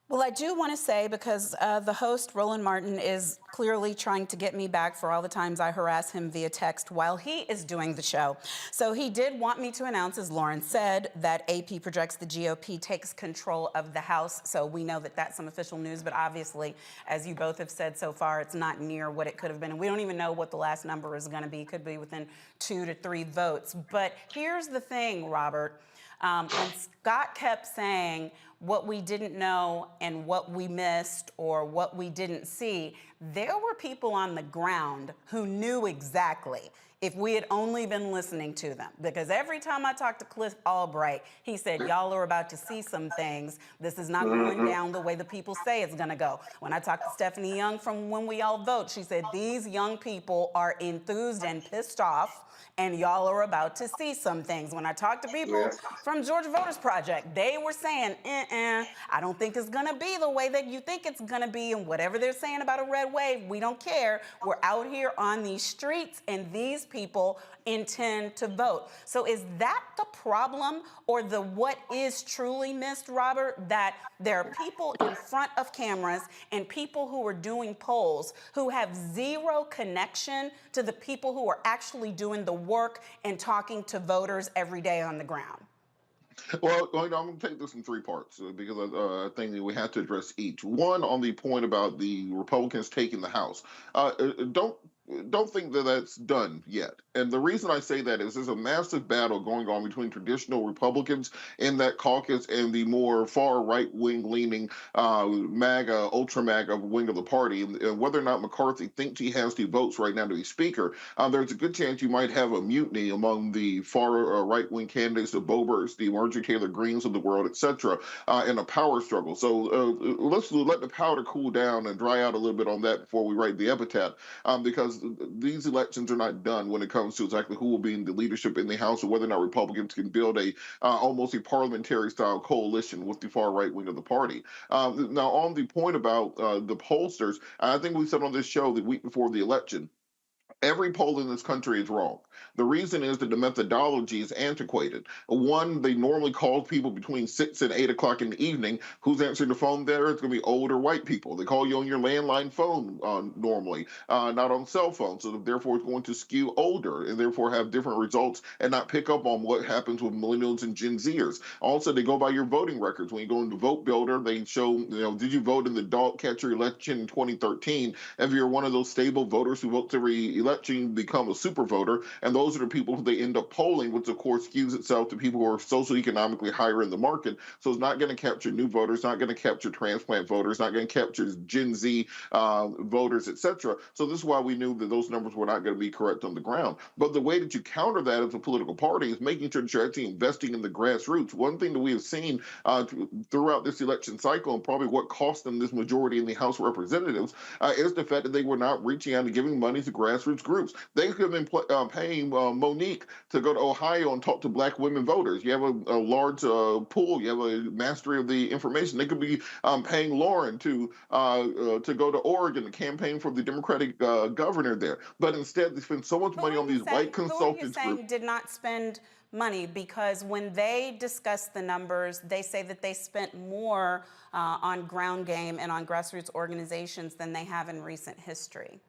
Well, I do want to say, because the host, Roland Martin, is clearly trying to get me back for all the times I harass him via text while he is doing the show. So he did want me to announce, as Lauren said, that AP projects the GOP takes control of the House. So we know that that's some official news, but obviously, as you both have said so far, it's not near what it could have been. And we don't even know what the last number is going to be. It could be within 2 to 3 votes. But here's the thing, Robert. When Scott kept saying what we didn't know and what we missed or what we didn't see, there were people on the ground who knew exactly if we had only been listening to them. Because every time I talked to Cliff Albright, he said, y'all are about to see some things. This is not going down the way the people say it's gonna go. When I talked to Stephanie Young from When We All Vote, she said, these young people are enthused and pissed off, and y'all are about to see some things. When I talked to people from Georgia Voters Project, they were saying, I don't think it's gonna be the way that you think it's gonna be, and whatever they're saying about a red wave, we don't care. We're out here on these streets, and these people intend to vote. So is that the problem, or the what is truly missed, Robert, that there are people in front of cameras and people who are doing polls who have zero connection to the people who are actually doing the work and talking to voters every day on the ground? Well, I'm going to take this in 3 parts because I think that we have to address each. One, on the point about the Republicans taking the House. Don't think that that's done yet. And the reason I say that is there's a massive battle going on between traditional Republicans in that caucus and the more far right-wing leaning MAGA, ultra-MAGA wing of the party. And whether or not McCarthy thinks he has the votes right now to be speaker, there's a good chance you might have a mutiny among the far right-wing candidates, the Boeberts, the Marjorie Taylor Greens of the world, etc., in a power struggle. So let's let the powder cool down and dry out a little bit on that before we write the epitaph, because these elections are not done when it comes to exactly who will be in the leadership in the House, or whether or not Republicans can build a almost a parliamentary style coalition with the far right wing of the party. Now, on the point about the pollsters, I think we said on this show the week before the election, every poll in this country is wrong. The reason is that the methodology is antiquated. One, they normally call people between 6 and 8 o'clock in the evening. Who's answering the phone there? It's going to be older white people. They call you on your landline phone normally, not on cell phones. So therefore, it's going to skew older and therefore have different results and not pick up on what happens with millennials and Gen Zers. Also, they go by your voting records. When you go into Vote Builder, they show, did you vote in the dog catcher election in 2013? If you're one of those stable voters who votes every election, you become a super voter. And those are the people who they end up polling, which of course skews itself to people who are socioeconomically higher in the market. So it's not going to capture new voters, not going to capture transplant voters, not going to capture Gen Z voters, etc. So this is why we knew that those numbers were not going to be correct on the ground. But the way that you counter that as a political party is making sure that you're actually investing in the grassroots. One thing that we have seen throughout this election cycle, and probably what cost them this majority in the House of Representatives, is the fact that they were not reaching out and giving money to grassroots groups. They could have been paying Monique to go to Ohio and talk to black women voters. You have a large pool. You have a mastery of the information. They could be paying Lauren to go to Oregon and campaign for the Democratic governor there. But instead, they spend so much money on these white consultants groups. Did not spend money, because when they discuss the numbers, they say that they spent more on ground game and on grassroots organizations than they have in recent history.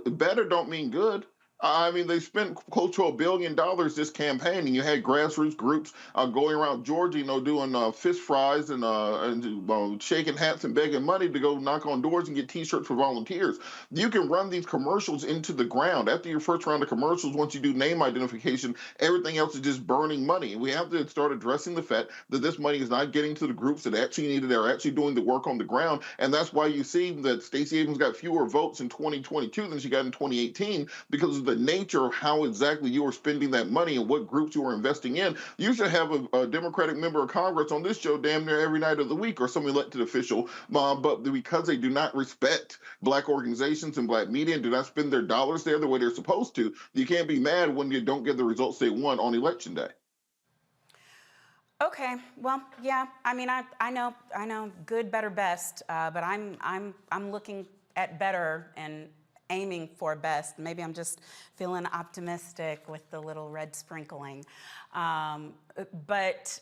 Better don't mean good. I mean, they spent close to $1 billion this campaign, and you had grassroots groups going around Georgia, doing fish fries and shaking hats and begging money to go knock on doors and get T-shirts for volunteers. You can run these commercials into the ground. After your first round of commercials, once you do name identification, everything else is just burning money. And we have to start addressing the fact that this money is not getting to the groups that actually need it. They're actually doing the work on the ground, and that's why you see that Stacey Abrams got fewer votes in 2022 than she got in 2018, because of the the nature of how exactly you are spending that money and what groups you are investing in, you should have a Democratic member of Congress on this show damn near every night of the week, or some elected official. But because they do not respect Black organizations and Black media and do not spend their dollars there the way they're supposed to, you can't be mad when you don't get the results they want on Election Day. Okay, well, yeah. I mean, I know, good, better, best. But I'm looking at better and aiming for best. Maybe I'm just feeling optimistic with the little red sprinkling. But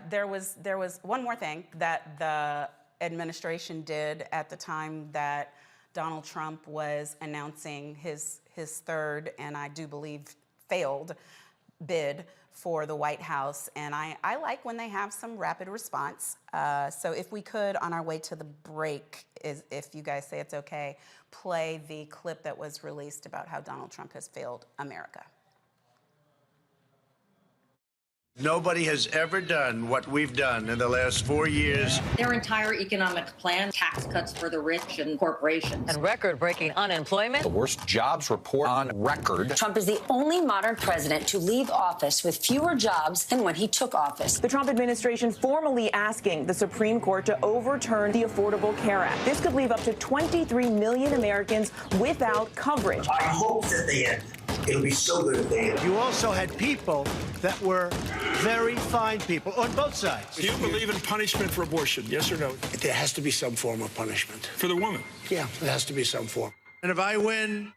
there was one more thing that the administration did at the time that Donald Trump was announcing his third, and I do believe failed, bid for the White House, and I like when they have some rapid response. So if we could, on our way to the break, if you guys say it's okay, play the clip that was released about how Donald Trump has failed America. Nobody has ever done what we've done in the last 4 years. Their entire economic plan, tax cuts for the rich and corporations. And record-breaking unemployment. The worst jobs report on record. Trump is the only modern president to leave office with fewer jobs than when he took office. The Trump administration formally asking the Supreme Court to overturn the Affordable Care Act. This could leave up to 23 million Americans without coverage. I hope that they end. It'll be so good if they end. You also had people that were very fine people on both sides. Do you believe in punishment for abortion, yes or no? There has to be some form of punishment. For the woman? Yeah, there has to be some form. And if I win,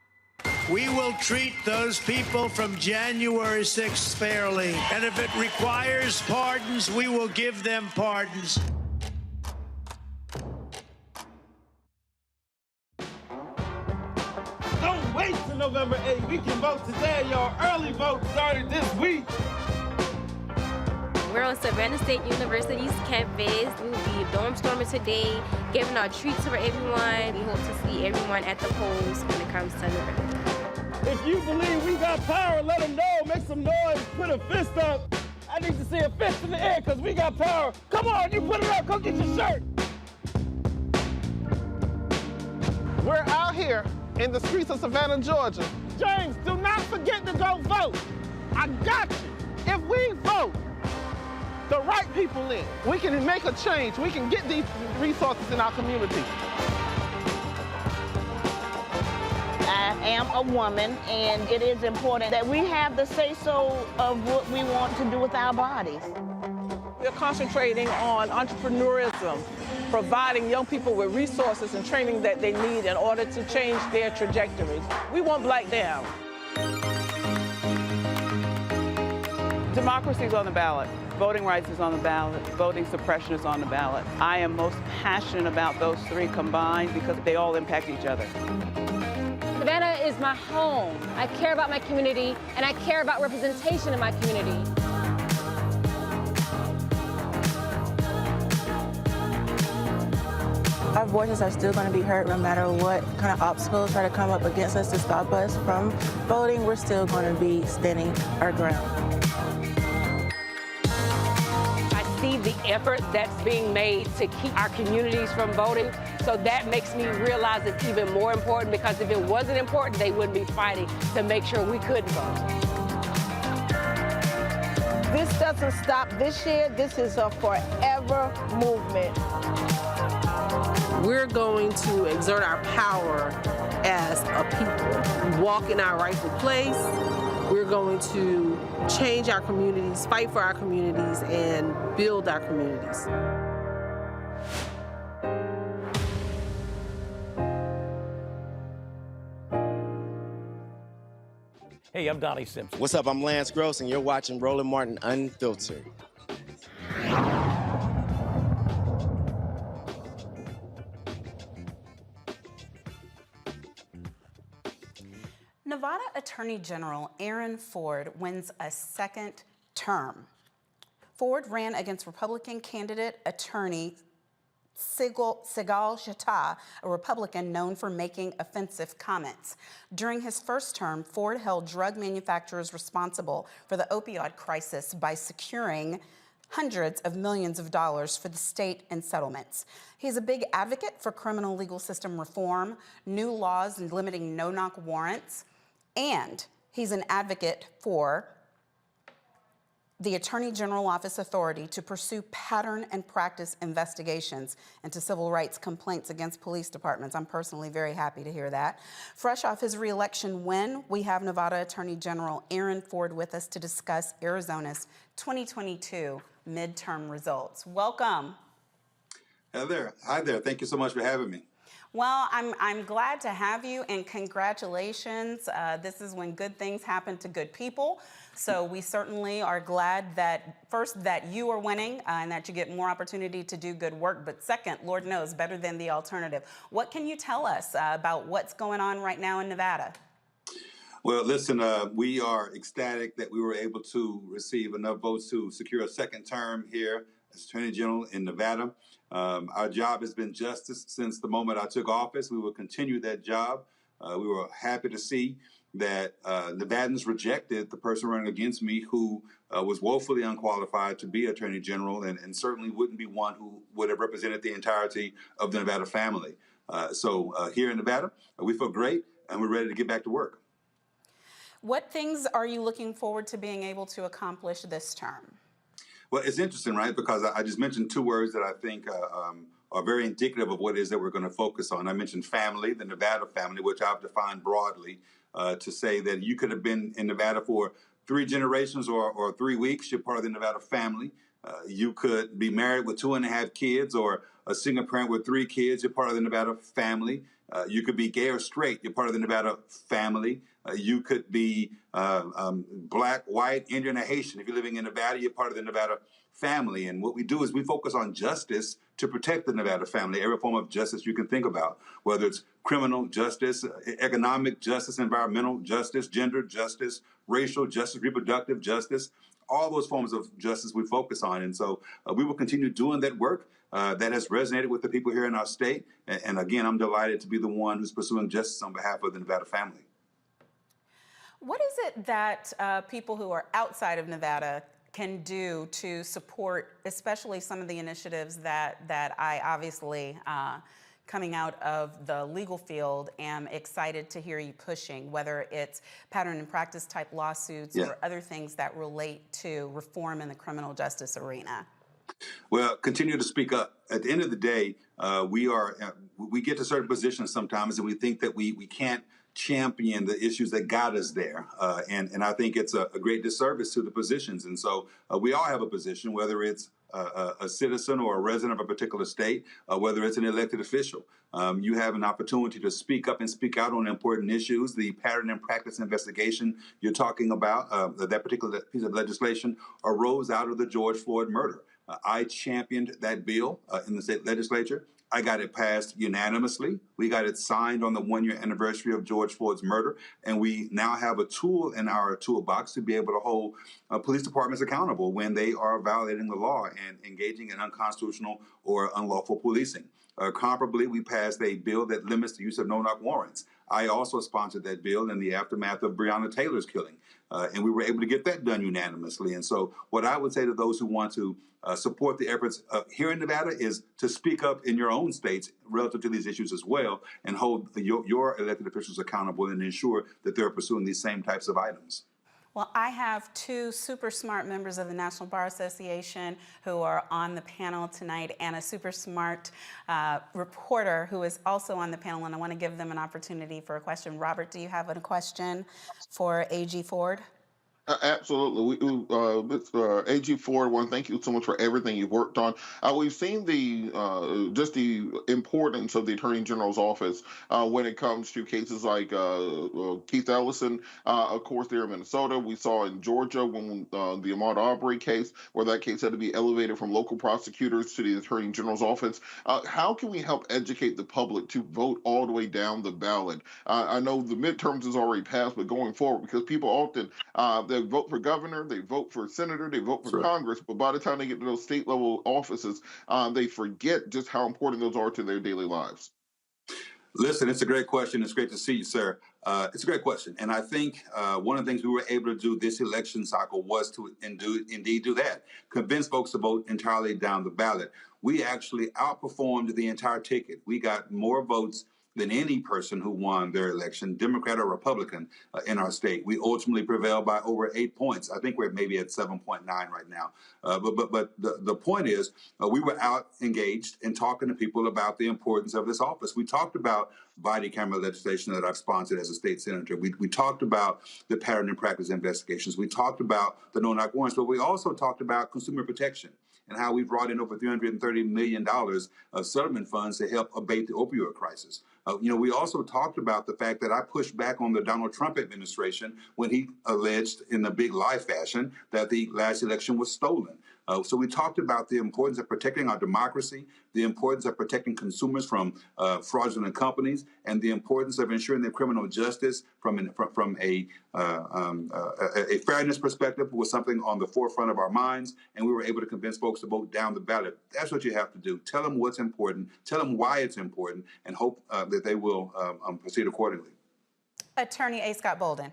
we will treat those people from January 6th fairly. And if it requires pardons, we will give them pardons. Don't wait till November 8th. We can vote today, y'all. Early vote started this week. We're on Savannah State University's campus. We will be dorm storming today, giving out treats for everyone. We hope to see everyone at the polls when it comes to November. If you believe we got power, let them know. Make some noise. Put a fist up. I need to see a fist in the air because we got power. Come on, you put it up. Come get your shirt. We're out here in the streets of Savannah, Georgia. James, do not forget to go vote. I got you. If we vote the right people in, we can make a change. We can get these resources in our community. I am a woman, and it is important that we have the say-so of what we want to do with our bodies. We're concentrating on entrepreneurism, providing young people with resources and training that they need in order to change their trajectories. We want Black down. Democracy is on the ballot. Voting rights is on the ballot. Voting suppression is on the ballot. I am most passionate about those three combined because they all impact each other. Savannah is my home. I care about my community, and I care about representation in my community. Our voices are still going to be heard no matter what kind of obstacles try to come up against us to stop us from voting. We're still going to be standing our ground. I see the effort that's being made to keep our communities from voting, so that makes me realize it's even more important, because if it wasn't important, they wouldn't be fighting to make sure we couldn't vote. This doesn't stop this year. This is a forever movement. We're going to exert our power as a people, walk in our rightful place. We're going to change our communities, fight for our communities, and build our communities. Hey, I'm Donnie Simpson. What's up? I'm Lance Gross, and you're watching Roland Martin Unfiltered. Nevada Attorney General Aaron Ford wins a second term. Ford ran against Republican candidate attorney Sigal Shatta, a Republican known for making offensive comments. During his first term, Ford held drug manufacturers responsible for the opioid crisis by securing hundreds of millions of dollars for the state in settlements. He's a big advocate for criminal legal system reform, new laws and limiting no-knock warrants, and He's an advocate for the Attorney General Office authority to pursue pattern and practice investigations into civil rights complaints against police departments. I'm personally very happy to hear that. Fresh off his re-election win, we have Nevada Attorney General Aaron Ford with us to discuss Arizona's 2022 midterm results. Welcome. Hi there. Hi there. Thank you so much for having me. Well, I'm glad to have you, and congratulations. This is when good things happen to good people. So we certainly are glad that, first, that you are winning and that you get more opportunity to do good work. But second, Lord knows, better than the alternative. What can you tell us about what's going on right now in Nevada? Well, listen, we are ecstatic that we were able to receive enough votes to secure a second term here as Attorney General in Nevada. Our job has been justice since the moment I took office. We will continue that job. We were happy to see that Nevadans rejected the person running against me who was woefully unqualified to be Attorney General and certainly wouldn't be one who would have represented the entirety of the Nevada family. So here in Nevada, we feel great and we're ready to get back to work. What things are you looking forward to being able to accomplish this term? Well, it's interesting, right? Because I just mentioned two words that I think are very indicative of what it is that we're going to focus on. I mentioned family, the Nevada family, which I've defined broadly to say that you could have been in Nevada for 3 generations or 3 weeks. You're part of the Nevada family. You could be married with 2.5 kids or a single parent with 3 kids. You're part of the Nevada family. You could be gay or straight. You're part of the Nevada family. You could be black, white, Indian, or Haitian. If you're living in Nevada, you're part of the Nevada family. And what we do is we focus on justice to protect the Nevada family, every form of justice you can think about, whether it's criminal justice, economic justice, environmental justice, gender justice, racial justice, reproductive justice, all those forms of justice we focus on. And so we will continue doing that work. That has resonated with the people here in our state. And again, I'm delighted to be the one who's pursuing justice on behalf of the Nevada family. What is it that people who are outside of Nevada can do to support, especially some of the initiatives that I obviously, coming out of the legal field, am excited to hear you pushing, whether it's pattern and practice type lawsuits or other things that relate to reform in the criminal justice arena? Well, continue to speak up. At the end of the day, we get to certain positions sometimes and we think that we can't champion the issues that got us there. And I think it's a great disservice to the positions. And so we all have a position, whether it's a citizen or a resident of a particular state, whether it's an elected official. You have an opportunity to speak up and speak out on important issues. The pattern and practice investigation you're talking about, that particular piece of legislation arose out of the George Floyd murder. I championed that bill in the state legislature. I got it passed unanimously. We got it signed on the 1-year anniversary of George Floyd's murder. And we now have a tool in our toolbox to be able to hold police departments accountable when they are violating the law and engaging in unconstitutional or unlawful policing. Comparably, we passed a bill that limits the use of no-knock warrants. I also sponsored that bill in the aftermath of Breonna Taylor's killing. And we were able to get that done unanimously. And so what I would say to those who want to support the efforts here in Nevada is to speak up in your own states relative to these issues as well and hold your elected officials accountable and ensure that they're pursuing these same types of items. Well, I have 2 super smart members of the National Bar Association who are on the panel tonight and a super smart reporter who is also on the panel, and I want to give them an opportunity for a question. Robert, do you have a question for AG Ford? Absolutely. AG Ford, one, thank you so much for everything you've worked on. We've seen just the importance of the Attorney General's office when it comes to cases like Keith Ellison, of course, there in Minnesota. We saw in Georgia when the Ahmaud Arbery case, where that case had to be elevated from local prosecutors to the Attorney General's office. How can we help educate the public to vote all the way down the ballot? I know the midterms is already passed, but going forward, because people often they vote for governor, they vote for senator, they vote for Congress, but by the time they get to those state level offices, they forget just how important those are to their daily lives. Listen, it's a great question. It's great to see you, sir. It's a great question. And I think one of the things we were able to do this election cycle was to indeed do that, convince folks to vote entirely down the ballot. We actually outperformed the entire ticket. We got more votes than any person who won their election, Democrat or Republican, in our state. We ultimately prevailed by over 8 points. I think we're maybe at 7.9 right now. But the point is, we were out engaged and talking to people about the importance of this office. We talked about body camera legislation that I've sponsored as a state senator. We talked about the pattern and practice investigations. We talked about the no-knock warrants, but we also talked about consumer protection and how we brought in over $330 million of settlement funds to help abate the opioid crisis. We also talked about the fact that I pushed back on the Donald Trump administration when he alleged in a big lie fashion that the last election was stolen. So we talked about the importance of protecting our democracy, the importance of protecting consumers from fraudulent companies, and the importance of ensuring that criminal justice from a fairness perspective was something on the forefront of our minds, and we were able to convince folks to vote down the ballot. That's what you have to do. Tell them what's important, tell them why it's important, and hope that they will proceed accordingly. Attorney A. Scott Bolden.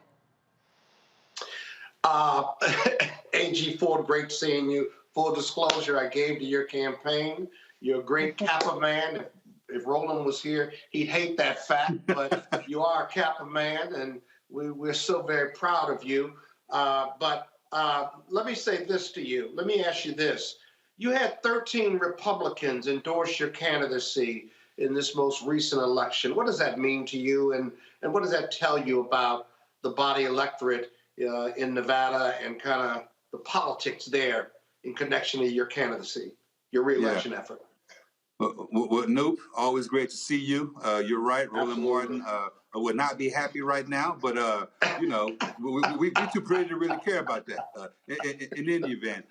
A.G. Ford, great seeing you. Full disclosure, I gave to your campaign. You're a great Kappa man. If Roland was here, he'd hate that fact, but you are a Kappa man, and we're so very proud of you. But let me say this to you. Let me ask you this. You had 13 Republicans endorse your candidacy in this most recent election. What does that mean to you, and what does that tell you about the body electorate in Nevada and kind of the politics there in connection to your candidacy, your re-election effort? Well, Noop, always great to see you. You're right, Roland Martin would not be happy right now, but we're too pretty to really care about that. In any event,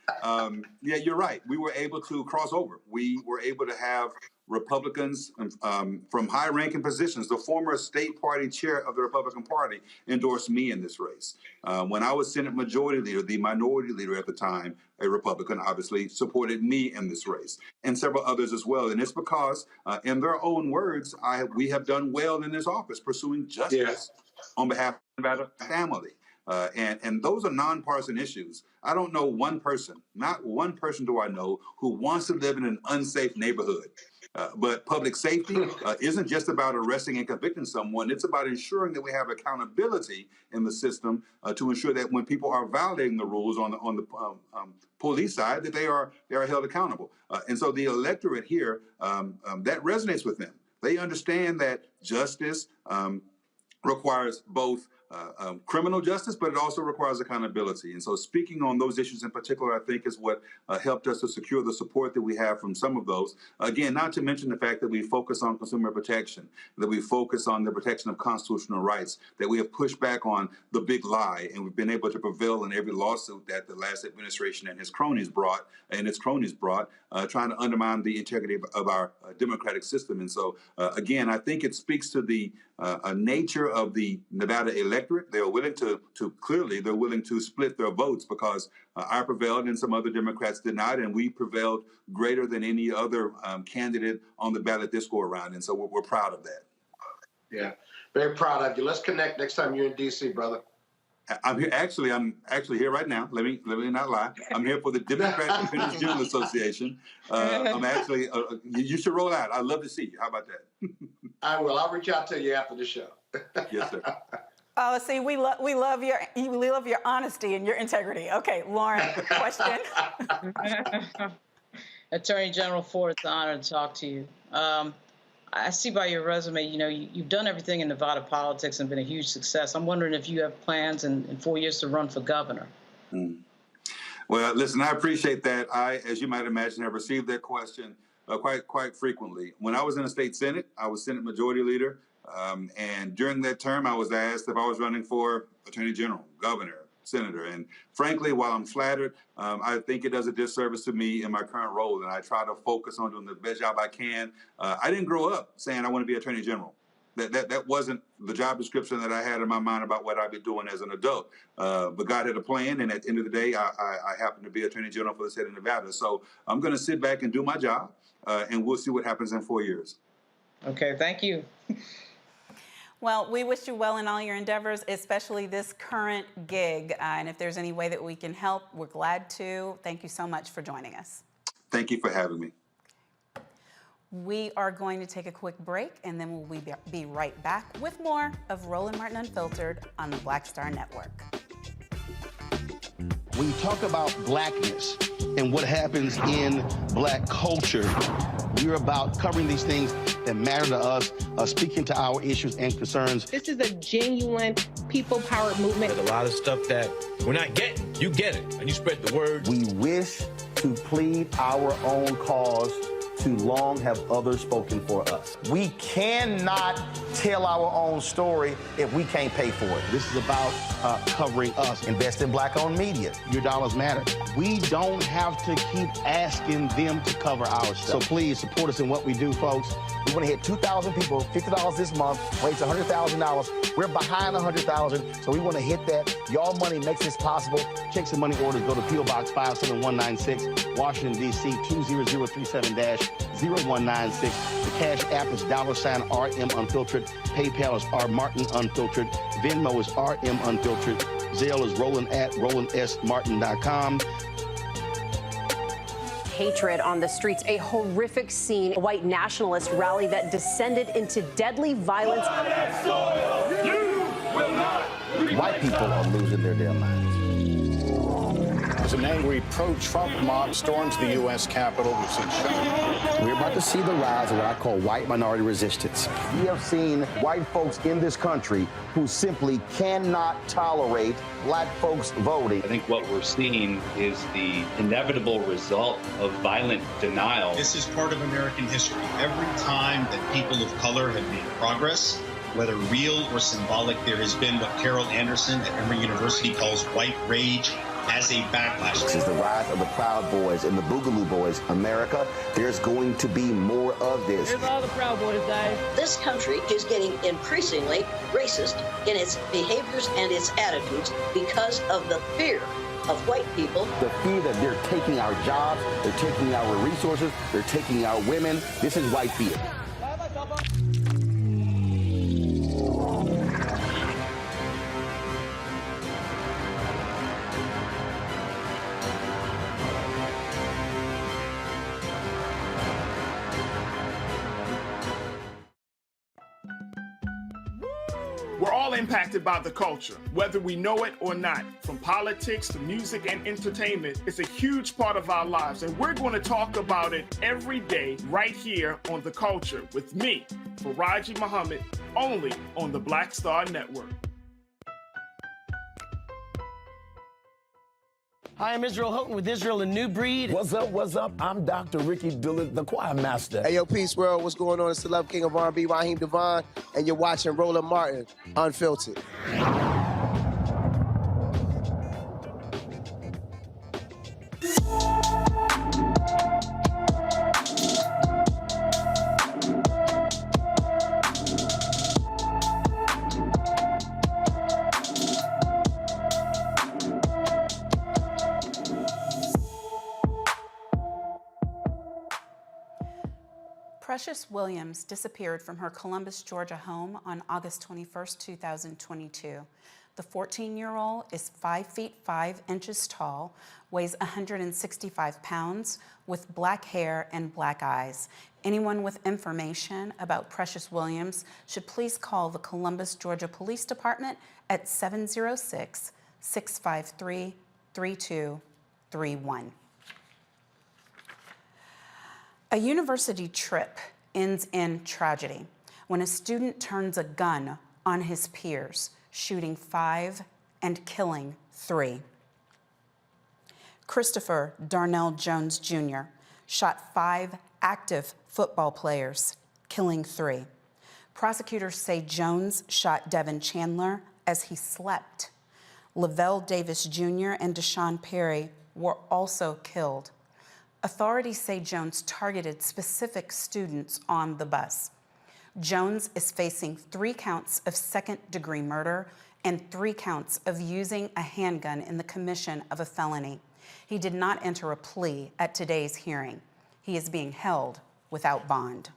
yeah, you're right. We were able to cross over. We were able to have Republicans from high-ranking positions. The former state party chair of the Republican Party endorsed me in this race. When I was Senate Majority Leader, the minority leader at the time, a Republican, obviously, supported me in this race, and several others as well. And it's because, in their own words, we have done well in this office, pursuing justice on behalf of the Nevada family. And those are nonpartisan issues. I don't know one person, not one person do I know, who wants to live in an unsafe neighborhood. But public safety isn't just about arresting and convicting someone. It's about ensuring that we have accountability in the system to ensure that when people are violating the rules on the police side, that they are held accountable. And so the electorate here, that resonates with them. They understand that justice requires both criminal justice, but it also requires accountability. And so speaking on those issues in particular, I think is what helped us to secure the support that we have from some of those. Again, not to mention the fact that we focus on consumer protection, that we focus on the protection of constitutional rights, that we have pushed back on the big lie, and we've been able to prevail in every lawsuit that the last administration and its cronies brought, trying to undermine the integrity of our democratic system. And so, again, I think it speaks to the nature of the Nevada electorate. They're willing they're willing to split their votes because I prevailed and some other Democrats did not, and we prevailed greater than any other candidate on the ballot this go around. And so we're proud of that. Yeah, very proud of you. Let's connect next time you're in D.C., brother. I'm here. I'm actually here right now. Let me not lie. I'm here for the Democratic Independence Journal Association. I'm actually. You should roll out. I'd love to see you. How about that? I will. I'll reach out to you after the show. Yes, sir. Oh, see, we love your honesty and your integrity. Okay, Lauren, question. Attorney General Ford, it's an honor to talk to you. I see by your resume, you've done everything in Nevada politics and been a huge success. I'm wondering if you have plans in 4 years to run for governor. Well, listen, I appreciate that. I, as you might imagine, have received that question quite frequently. When I was in the state Senate, I was Senate Majority Leader. And during that term, I was asked if I was running for Attorney General, Governor, Senator. And frankly, while I'm flattered, I think it does a disservice to me in my current role. And I try to focus on doing the best job I can. I didn't grow up saying I want to be Attorney General. That wasn't the job description that I had in my mind about what I'd be doing as an adult. But God had a plan. And at the end of the day, I happen to be Attorney General for the state of Nevada. So I'm going to sit back and do my job. And we'll see what happens in 4 years. Okay, thank you. Well, we wish you well in all your endeavors, especially this current gig. And if there's any way that we can help, we're glad to. Thank you so much for joining us. Thank you for having me. We are going to take a quick break, and then we'll be right back with more of Roland Martin Unfiltered on the Black Star Network. When you talk about blackness and what happens in black culture, we're about covering these things that matter to us, speaking to our issues and concerns. This is a genuine people-powered movement. There's a lot of stuff that we're not getting. You get it, and you spread the word. We wish to plead our own cause. Too long have others spoken for us. We cannot tell our own story if we can't pay for it. This is about covering us. Invest in black-owned media. Your dollars matter. We don't have to keep asking them to cover our stuff. So please support us in what we do, folks. We want to hit 2,000 people, $50 this month, raise $100,000. We're behind 100,000, so we want to hit that. Y'all money makes this possible. Checks and money orders go to P.O. Box 57196, Washington, D.C. 20037-0196. The Cash App is $RM Unfiltered. PayPal is R Martin Unfiltered. Venmo is RM Unfiltered. Zelle is Roland at RolandSMartin.com. Hatred on the streets, a horrific scene, a white nationalist rally that descended into deadly violence. White people are losing their damn minds. As an angry pro-Trump mob storms the U.S. Capitol, we've seen shooting. We're about to see the rise of what I call white minority resistance. We have seen white folks in this country who simply cannot tolerate black folks voting. I think what we're seeing is the inevitable result of violent denial. This is part of American history. Every time that people of color have made progress, whether real or symbolic, there has been what Carol Anderson at Emory University calls white rage as a backlash. This is the rise of the Proud Boys and the Boogaloo Boys. America, there's going to be more of this. Here's all the Proud Boys, guys. This country is getting increasingly racist in its behaviors and its attitudes because of the fear of white people. The fear that they're taking our jobs, they're taking our resources, they're taking our women. This is white fear. We're all impacted by the culture, whether we know it or not. From politics to music and entertainment, it's a huge part of our lives, and we're going to talk about it every day right here on The Culture with me, Faraji Muhammad, only on the Black Star Network. Hi, I'm Israel Houghton with Israel, a New Breed. What's up, what's up? I'm Dr. Ricky Dillard, the choir master. Hey, yo, peace world. What's going on? It's Celeb King of R&B, Raheem Devon, and you're watching Roland Martin Unfiltered. Precious Williams disappeared from her Columbus, Georgia home on August 21st, 2022. The 14-year-old is 5 feet 5 inches tall, weighs 165 pounds, with black hair and black eyes. Anyone with information about Precious Williams should please call the Columbus, Georgia Police Department at 706-653-3231. A university trip ends in tragedy when a student turns a gun on his peers, shooting 5 and killing 3. Christopher Darnell Jones Jr. shot 5 active football players, killing 3. Prosecutors say Jones shot Devin Chandler as he slept. Lavelle Davis Jr. and Deshaun Perry were also killed. Authorities say Jones targeted specific students on the bus. Jones is facing 3 counts of second-degree murder and 3 counts of using a handgun in the commission of a felony. He did not enter a plea at today's hearing. He is being held without bond.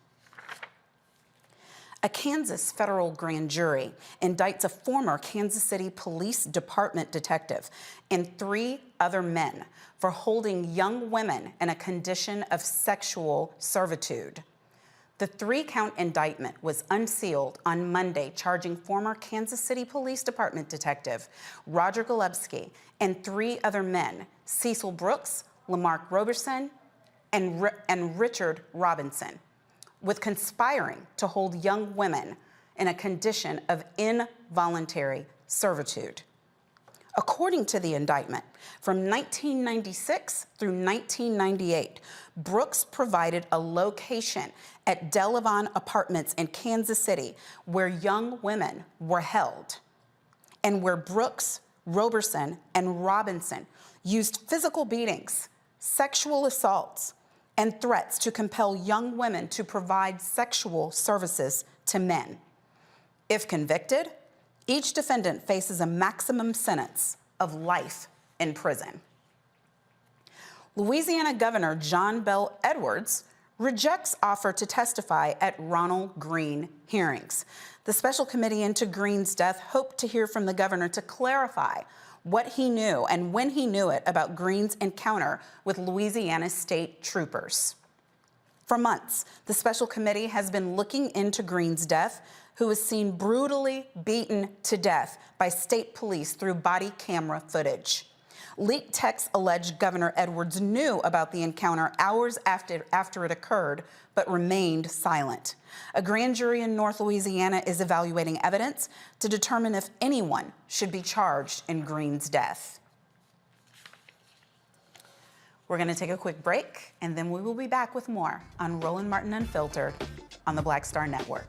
A Kansas federal grand jury indicts a former Kansas City Police Department detective and 3 other men for holding young women in a condition of sexual servitude. The 3-count indictment was unsealed on Monday, charging former Kansas City Police Department detective Roger Golubsky and 3 other men, Cecil Brooks, Lamarck Roberson, and Richard Robinson, with conspiring to hold young women in a condition of involuntary servitude. According to the indictment, from 1996 through 1998, Brooks provided a location at Delavon Apartments in Kansas City where young women were held, and where Brooks, Roberson, and Robinson used physical beatings, sexual assaults, and threats to compel young women to provide sexual services to men. If convicted, each defendant faces a maximum sentence of life in prison. Louisiana Governor John Bel Edwards rejects offer to testify at Ronald Greene hearings. The special committee into Greene's death hoped to hear from the governor to clarify what he knew and when he knew it about Greene's encounter with Louisiana state troopers. For months, the special committee has been looking into Greene's death, who was seen brutally beaten to death by state police through body camera footage. Leaked texts allege Governor Edwards knew about the encounter hours after it occurred, but remained silent. A grand jury in North Louisiana is evaluating evidence to determine if anyone should be charged in Greene's death. We're going to take a quick break, and then we will be back with more on Roland Martin Unfiltered on the Black Star Network.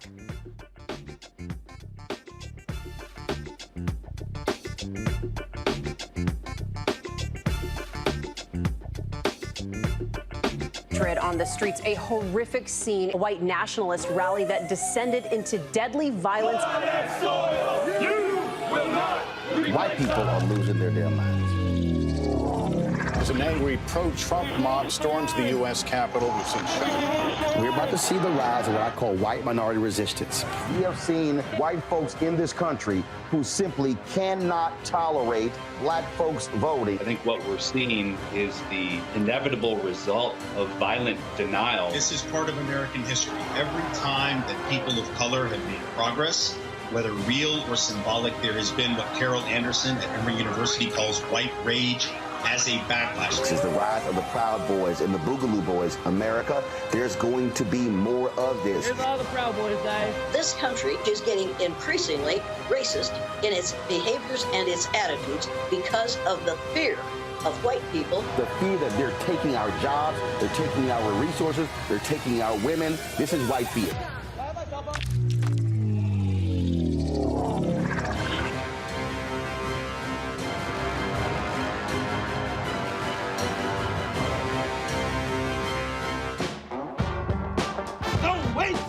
On the streets, a horrific scene, a white nationalist rally that descended into deadly violence. White people are losing their damn minds. As an angry pro-Trump mob storms the U.S. Capitol, we've seen shooting. We're about to see the rise of what I call white minority resistance. We have seen white folks in this country who simply cannot tolerate black folks voting. I think what we're seeing is the inevitable result of violent denial. This is part of American history. Every time that people of color have made progress, whether real or symbolic, there has been what Carol Anderson at Emory University calls white rage as a backlash. This is the rise of the Proud Boys and the Boogaloo Boys. America, there's going to be more of this. Here's all the Proud Boys, guys. This country is getting increasingly racist in its behaviors and its attitudes because of the fear of white people. The fear that they're taking our jobs, they're taking our resources, they're taking our women. This is white fear.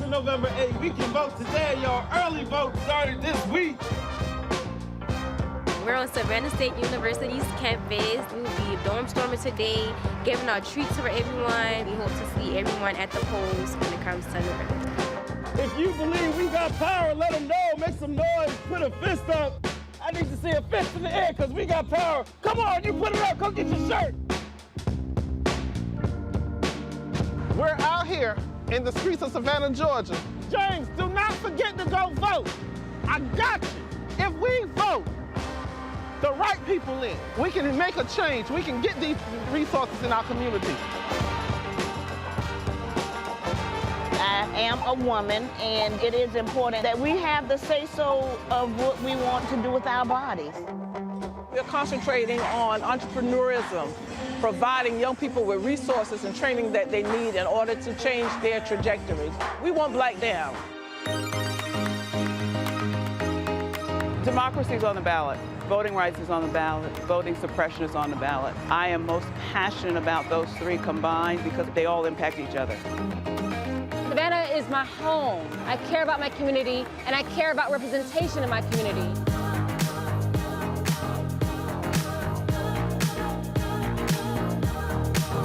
November 8th. We can vote today, y'all. Early vote started this week. We're on Savannah State University's campus. We will be dorm storming today, giving out treats for everyone. We hope to see everyone at the polls when it comes to November. If you believe we got power, let them know. Make some noise. Put a fist up. I need to see a fist in the air because we got power. Come on, you put it up. Come get your shirt. We're out here in the streets of Savannah, Georgia. James, do not forget to go vote. I got you. If we vote the right people in, we can make a change. We can get these resources in our community. I am a woman, and it is important that we have the say-so of what we want to do with our bodies. We're concentrating on entrepreneurism, providing young people with resources and training that they need in order to change their trajectories. We want Black down. Democracy is on the ballot. Voting rights is on the ballot. Voting suppression is on the ballot. I am most passionate about those three combined because they all impact each other. Savannah is my home. I care about my community, and I care about representation in my community.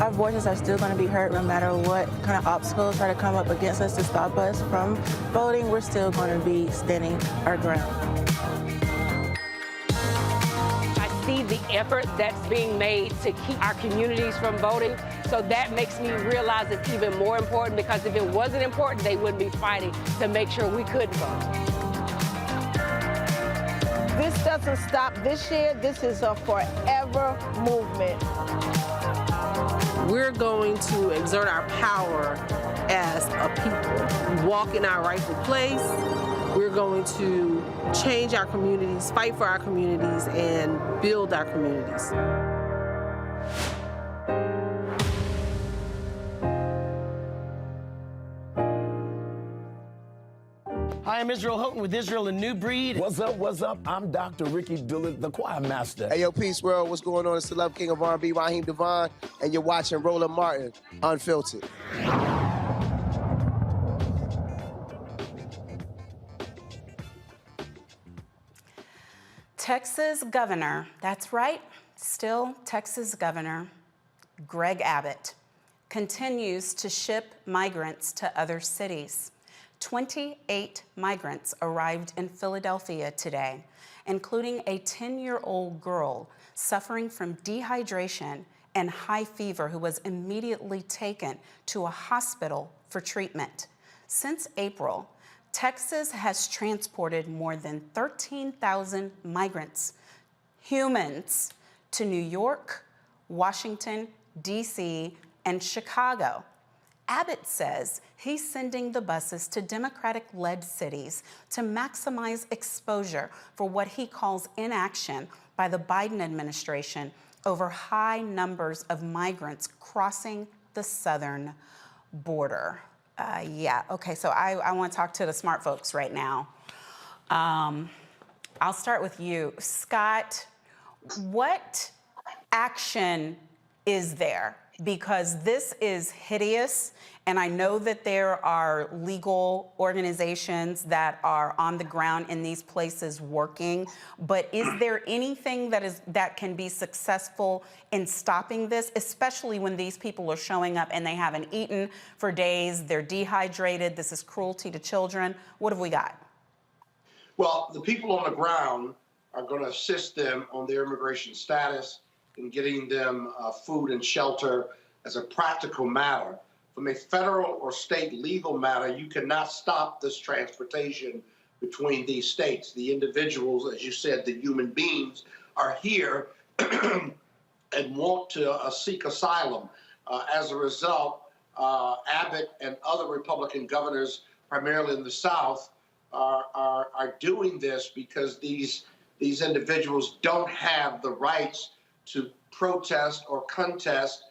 Our voices are still going to be heard no matter what kind of obstacles try to come up against us to stop us from voting. We're still going to be standing our ground. I see the effort that's being made to keep our communities from voting, So that makes me realize it's even more important, because if it wasn't important, they wouldn't be fighting to make sure we could vote. This doesn't stop this year. This is a forever movement. We're going to exert our power as a people, walk in our rightful place. We're going to change our communities, fight for our communities, and build our communities. Hi, I'm Israel Houghton with Israel a New Breed. What's up, what's up? I'm Dr. Ricky Dillard, the choir master. Hey, yo, peace world. What's going on? It's the Love King of R&B, Raheem Devon, and you're watching Roland Martin, Unfiltered. Texas governor, that's right, still Texas governor, Greg Abbott, continues to ship migrants to other cities. 28 migrants arrived in Philadelphia today, including a 10-year-old girl suffering from dehydration and high fever who was immediately taken to a hospital for treatment. Since April, Texas has transported more than 13,000 migrants, humans, to New York, Washington, D.C., and Chicago. Abbott says he's sending the buses to Democratic-led cities to maximize exposure for what he calls inaction by the Biden administration over high numbers of migrants crossing the southern border. Okay, so I want to talk to the smart folks right now. I'll start with you. Scott, what action is there? Because this is hideous, and I know that there are legal organizations that are on the ground in these places working, but is there anything that can be successful in stopping this, especially when these people are showing up and they haven't eaten for days, they're dehydrated, this is cruelty to children? What have we got? Well, the people on the ground are going to assist them on their immigration status and getting them food and shelter as a practical matter. From a federal or state legal matter, you cannot stop this transportation between these states. The individuals, as you said, the human beings, are here and want to seek asylum. As a result, Abbott and other Republican governors, primarily in the South, are doing this because these individuals don't have the rights to protest or contest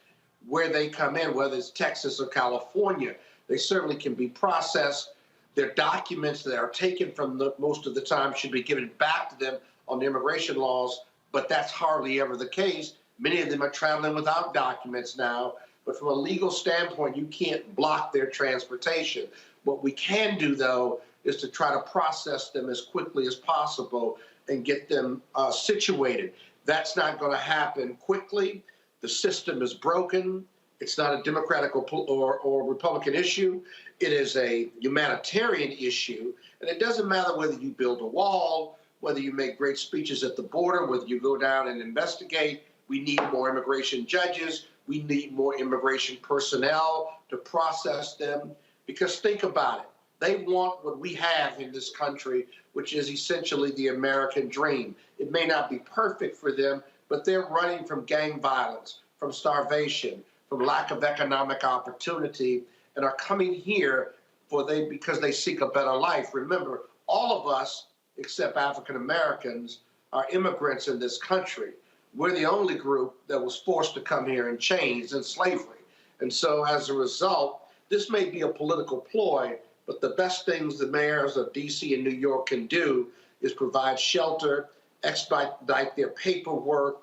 where they come in, whether it's Texas or California. They certainly can be processed. Their documents that are taken from them most of the time should be given back to them on the immigration laws, but that's hardly ever the case. Many of them are traveling without documents now, but from a legal standpoint, you can't block their transportation. What we can do, though, is to try to process them as quickly as possible and get them situated. That's not going to happen quickly. The system is broken. It's not a Democratic or Republican issue. It is a humanitarian issue. And it doesn't matter whether you build a wall, whether you make great speeches at the border, whether you go down and investigate. We need more immigration judges. We need more immigration personnel to process them. Because think about it. They want what we have in this country, which is essentially the American dream. It may not be perfect for them, but they're running from gang violence, from starvation, from lack of economic opportunity, and are coming here because they seek a better life. Remember, all of us, except African Americans, are immigrants in this country. We're the only group that was forced to come here in chains and slavery. And so as a result, this may be a political ploy, but the best things the mayors of D.C. and New York can do is provide shelter, expedite their paperwork.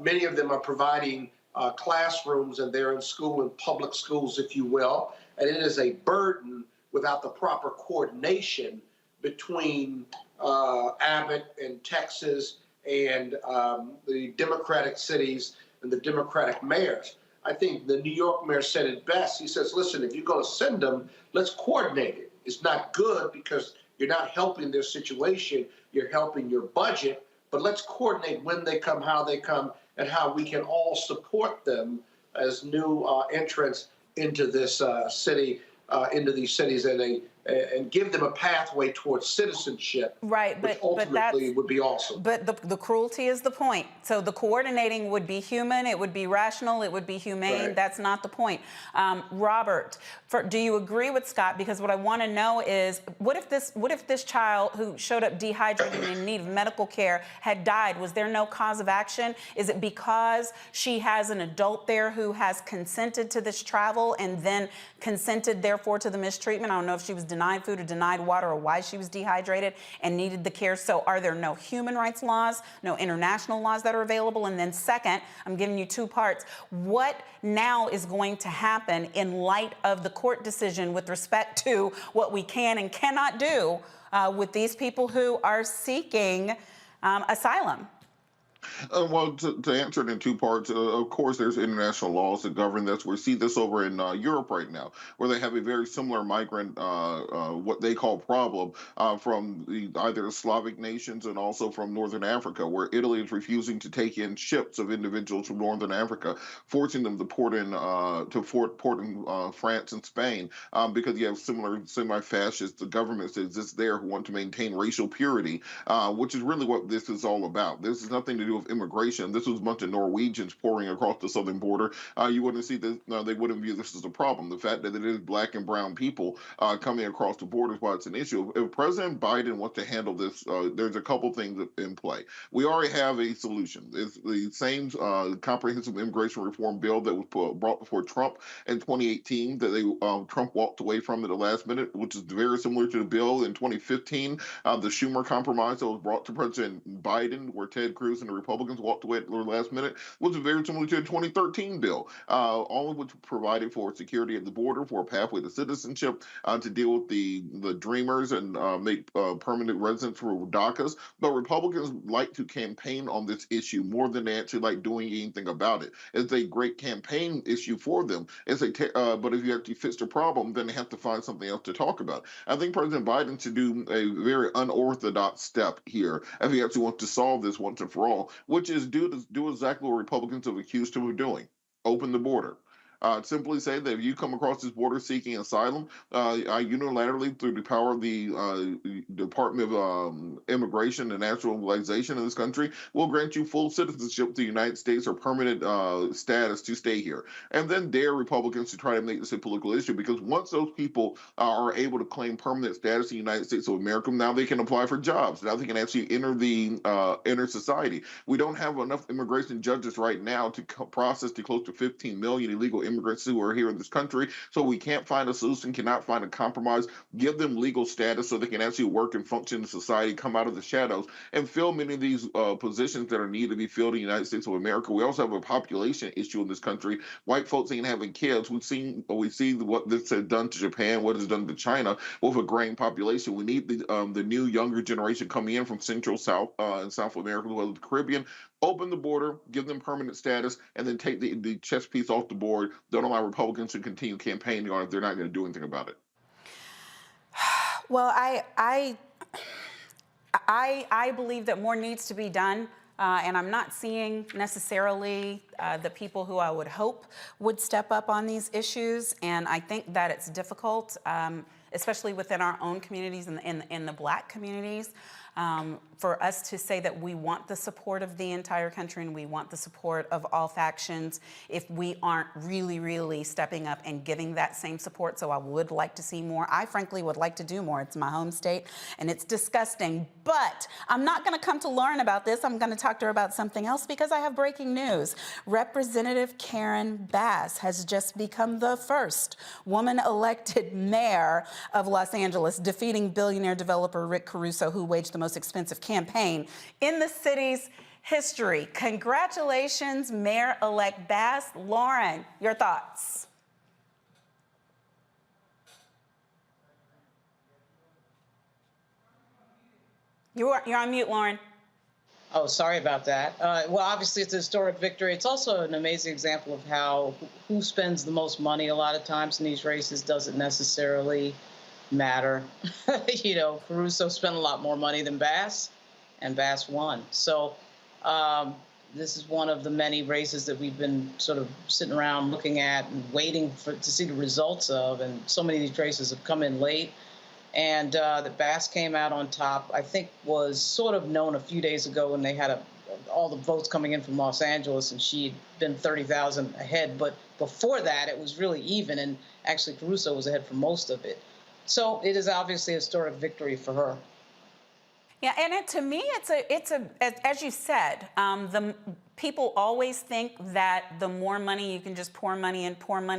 Many of them are providing classrooms, and they're in school, in public schools, if you will. And it is a burden without the proper coordination between Abbott and Texas and the Democratic cities and the Democratic mayors. I think the New York mayor said it best. He says, listen, if you're going to send them, let's coordinate it. It's not good because you're not helping their situation. You're helping your budget. But let's coordinate when they come, how they come, and how we can all support them as new entrants into this city, into these cities, and give them a pathway towards citizenship, right? Which ultimately would be awesome. But the cruelty is the point. So the coordinating would be human, it would be rational, it would be humane. Right. That's not the point. Robert, do you agree with Scott? Because what I want to know is, what if this child who showed up dehydrated and in need of medical care had died? Was there no cause of action? Is it because she has an adult there who has consented to this travel and then consented, therefore, to the mistreatment? I don't know if she was denied food or denied water or why she was dehydrated and needed the care. So are there no human rights laws, no international laws that are available? And then second, I'm giving you two parts. What now is going to happen in light of the court decision with respect to what we can and cannot do with these people who are seeking asylum? Well, to answer it in two parts, of course, there's international laws that govern this. We see this over in Europe right now, where they have a very similar migrant, what they call problem, from either the Slavic nations and also from Northern Africa, where Italy is refusing to take in ships of individuals from Northern Africa, forcing them to port in France and Spain, because you have similar semi-fascist governments that exist there who want to maintain racial purity, which is really what this is all about. This has nothing to do with immigration. This was a bunch of Norwegians pouring across the southern border. You wouldn't see this. They wouldn't view this as a problem. The fact that it is black and brown people coming across the border is why it's an issue. If President Biden wants to handle this, there's a couple things in play. We already have a solution. It's the same comprehensive immigration reform bill that was brought before Trump in 2018 that Trump walked away from at the last minute, which is very similar to the bill in 2015, the Schumer compromise that was brought to President Biden, where Ted Cruz and the Republicans walked away at the last minute, was very similar to the 2013 bill, all of which provided for security at the border, for a pathway to citizenship, to deal with the dreamers and make permanent residents for DACAs. But Republicans like to campaign on this issue more than they actually like doing anything about it. It's a great campaign issue for them. But if you actually fix the problem, then they have to find something else to talk about. I think President Biden should do a very unorthodox step here if he actually wants to solve this once and for all, which is do exactly what Republicans have accused him of doing: open the border. Simply say that if you come across this border seeking asylum, unilaterally, through the power of the Department of Immigration and Naturalization in this country, will grant you full citizenship to the United States or permanent status to stay here. And then dare Republicans to try to make this a political issue, because once those people are able to claim permanent status in the United States of America, now they can apply for jobs. Now they can actually enter society. We don't have enough immigration judges right now to process the close to 15 million illegal immigrants who are here in this country. So we can't find a solution, cannot find a compromise, give them legal status so they can actually work and function in society, come out of the shadows, and fill many of these positions that are needed to be filled in the United States of America. We also have a population issue in this country. White folks ain't having kids. We see what this has done to Japan, what it's done to China with a graying population. We need the new younger generation coming in from Central, South, and South America, as well as the Caribbean. Open the border, give them permanent status, and then take the chess piece off the board. Don't allow Republicans to continue campaigning on it if they're not going to do anything about it. Well, I believe that more needs to be done, and I'm not seeing necessarily the people who I would hope would step up on these issues, and I think that it's difficult, especially within our own communities and in the Black communities. For us to say that we want the support of the entire country and we want the support of all factions if we aren't really, really stepping up and giving that same support. So I would like to see more. I frankly would like to do more. It's my home state and it's disgusting, but I'm not gonna come to Lauren about this. I'm gonna talk to her about something else because I have breaking news. Representative Karen Bass has just become the first woman elected mayor of Los Angeles, defeating billionaire developer Rick Caruso, who waged the most expensive campaign in the city's history. Congratulations, Mayor-elect Bass. Lauren, your thoughts? You're on mute, Lauren. Oh, sorry about that. Well, obviously, it's a historic victory. It's also an amazing example of how who spends the most money a lot of times in these races doesn't necessarily matter. You know, Caruso spent a lot more money than Bass, and Bass won. So This is one of the many races that we've been sort of sitting around looking at and waiting to see the results of, and so many of these races have come in late. And that Bass came out on top, I think was sort of known a few days ago when they had all the votes coming in from Los Angeles, and she'd been 30,000 ahead. But before that, it was really even, and actually Caruso was ahead for most of it. So it is obviously a historic victory for her. Yeah, and to me, it's a as you said, the people always think that the more money you can just pour money,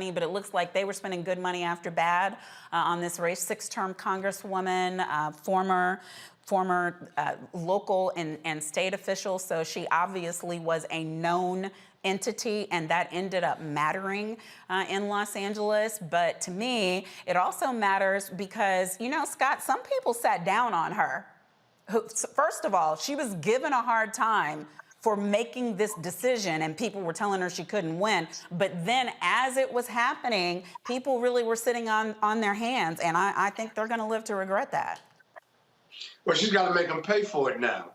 but it looks like they were spending good money after bad on this race. 6-term Congresswoman, former local and state official, so she obviously was a known entity, and that ended up mattering in Los Angeles. But to me, it also matters because, you know, Scott, some people sat down on her. First of all, she was given a hard time for making this decision, and people were telling her she couldn't win. But then as it was happening, people really were sitting on their hands, and I think they're going to live to regret that. Well, she's got to make them pay for it now.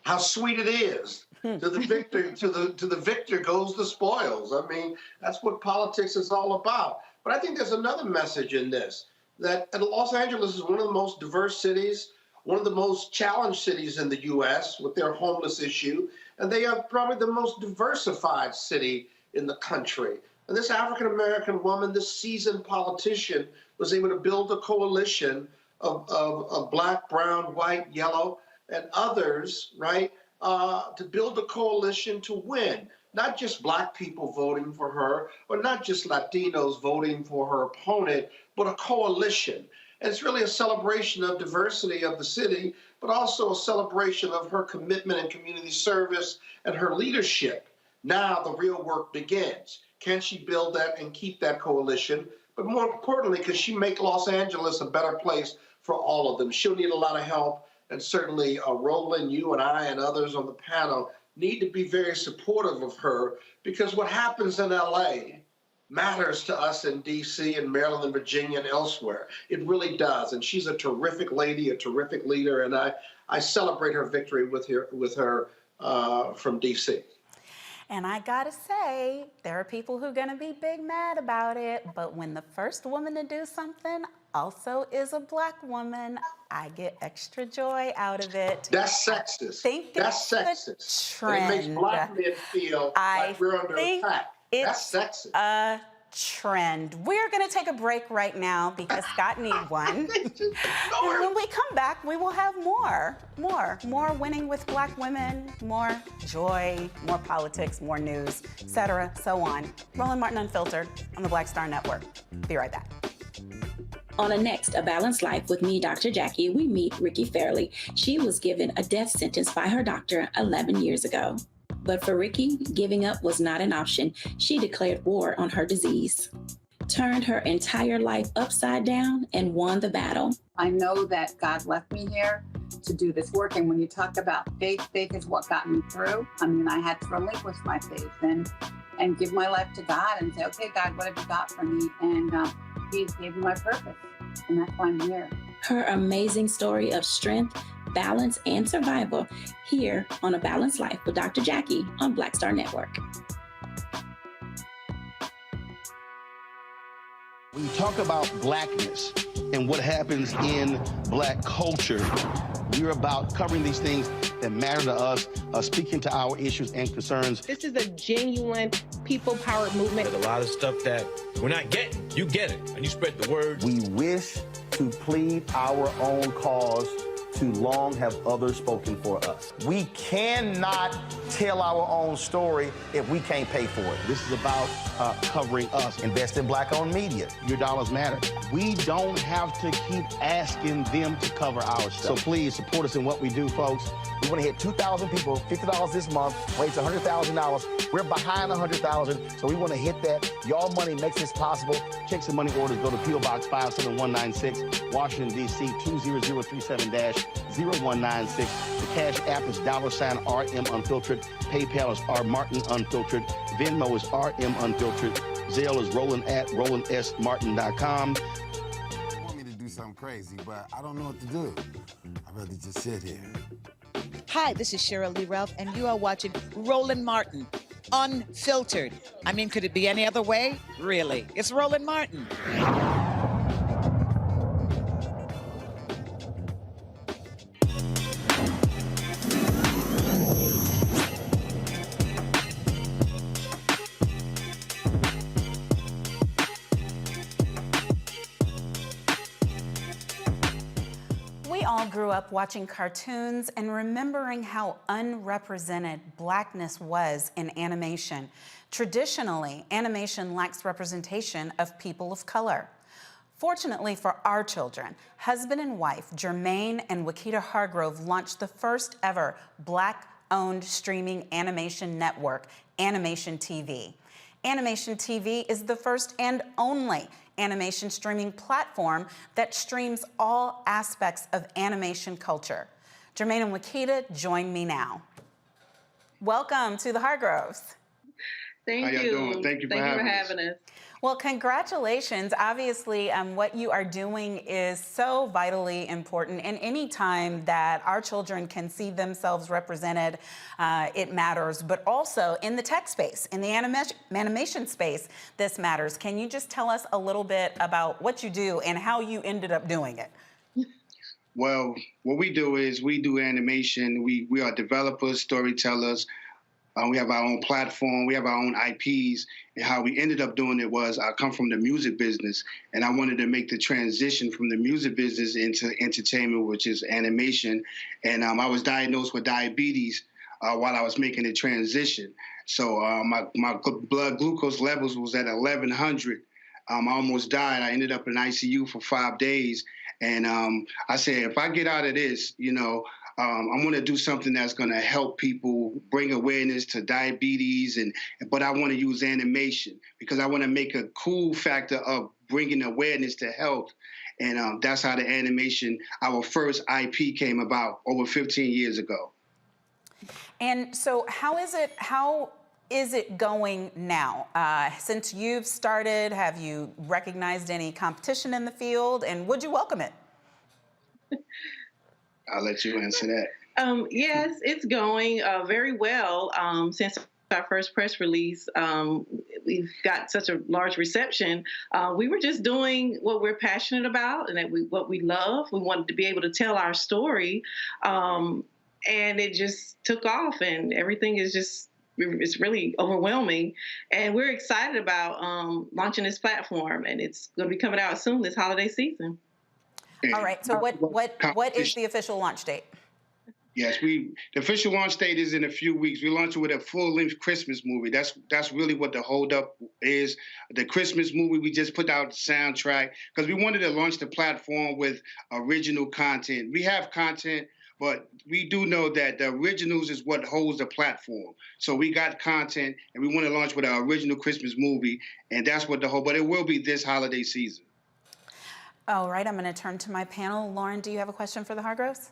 How sweet it is. To the victor, to the victor goes the spoils. I mean, that's what politics is all about. But I think there's another message in this, that Los Angeles is one of the most diverse cities, one of the most challenged cities in the U.S. with their homeless issue, and they are probably the most diversified city in the country. And this African-American woman, this seasoned politician, was able to build a coalition of black, brown, white, yellow, and others, right, to build a coalition to win. Not just black people voting for her, or not just Latinos voting for her opponent, but a coalition. And it's really a celebration of diversity of the city, but also a celebration of her commitment and community service and her leadership. Now the real work begins. Can she build that and keep that coalition? But more importantly, can she make Los Angeles a better place for all of them? She'll need a lot of help. And certainly Roland, you and I and others on the panel need to be very supportive of her, because what happens in LA matters to us in D.C. and Maryland and Virginia and elsewhere. It really does. And she's a terrific lady, a terrific leader, and I celebrate her victory with her from D.C. And I gotta say, there are people who are gonna be big mad about it, but when the first woman to do something also is a black woman, I get extra joy out of it. That's sexist. That's sexist. Trend. It makes black men feel like we're under attack. That's sexist. A trend. We're going to take a break right now because Scott needs one. And when we come back, we will have more winning with black women, more joy, more politics, more news, etc., so on. Roland Martin Unfiltered on the Black Star Network. Be right back. On the next A Balanced Life with me, Dr. Jackie, we meet Ricky Fairley. She was given a death sentence by her doctor 11 years ago. But for Ricky, giving up was not an option. She declared war on her disease, turned her entire life upside down, and won the battle. I know that God left me here to do this work. And when you talk about faith, faith is what got me through. I mean, I had to relinquish my faith and give my life to God and say, okay, God, what have you got for me? And He gave me my purpose. And that's why I'm here. Her amazing story of strength, balance, and survival here on A Balanced Life with Dr. Jackie on Black Star Network. When you talk about blackness and what happens in black culture, we're about covering these things that matter to us, speaking to our issues and concerns. This is a genuine people-powered movement. There's a lot of stuff that we're not getting. You get it, and you spread the word. We wish to plead our own cause. Too long have others spoken for us. We cannot tell our own story if we can't pay for it. This is about covering us. Invest in black-owned media. Your dollars matter. We don't have to keep asking them to cover our stuff. So please support us in what we do, folks. We want to hit 2,000 people, $50 this month, raise $100,000. We're behind 100,000, so we want to hit that. Your money makes this possible. Check some money orders. Go to P.O. Box 57196, Washington, D.C. 20037-0196. The Cash App is $RM Unfiltered. PayPal is R Martin Unfiltered. Venmo is RM Unfiltered. Zelle is Roland at RolandSMartin.com. Want me to do something crazy, but I don't know what to do. I'd rather just sit here. Hi, this is Cheryl Lee Ralph, and you are watching Roland Martin, Unfiltered. I mean, could it be any other way? Really? It's Roland Martin. We all grew up watching cartoons and remembering how unrepresented Blackness was in animation. Traditionally, animation lacks representation of people of color. Fortunately for our children, husband and wife Jermaine and Wakita Hargrove launched the first ever Black-owned streaming animation network, Animation TV. Animation TV is the first and only animation streaming platform that streams all aspects of animation culture. Jermaine and Wakita join me now. Welcome to the Hargroves. Thank you. How y'all doing? Thank you for having us. Well, congratulations. Obviously, what you are doing is so vitally important. And any time that our children can see themselves represented, it matters. But also in the tech space, in the animation space, this matters. Can you just tell us a little bit about what you do and how you ended up doing it? Well, what we do is we do animation. We are developers, storytellers. We have our own platform. We have our own IPs. And how we ended up doing it was I come from the music business, and I wanted to make the transition from the music business into entertainment, which is animation. And I was diagnosed with diabetes while I was making the transition. So my blood glucose levels was at 1,100. I almost died. I ended up in ICU for 5 days. And I said, if I get out of this, I'm going to do something that's going to help people bring awareness to diabetes, but I want to use animation because I want to make a cool factor of bringing awareness to health. And that's how the animation, our first IP came about over 15 years ago. And so how is it going now? Since you've started, have you recognized any competition in the field, and would you welcome it? I'll let you answer that. Yes, it's going very well. Since our first press release, we've got such a large reception. We were just doing what we're passionate about and what we love. We wanted to be able to tell our story, and it just took off, and everything is it's really overwhelming. And we're excited about launching this platform, and it's going to be coming out soon this holiday season. All right. So what is the official launch date? Yes, the official launch date is in a few weeks. We launch it with a full-length Christmas movie. That's really what the holdup is. The Christmas movie, we just put out the soundtrack because we wanted to launch the platform with original content. We have content, but we do know that the originals is what holds the platform. So we got content, and we want to launch with our original Christmas movie, and that's what but it will be this holiday season. All right, I'm going to turn to my panel. Lauren, do you have a question for the Hargroves?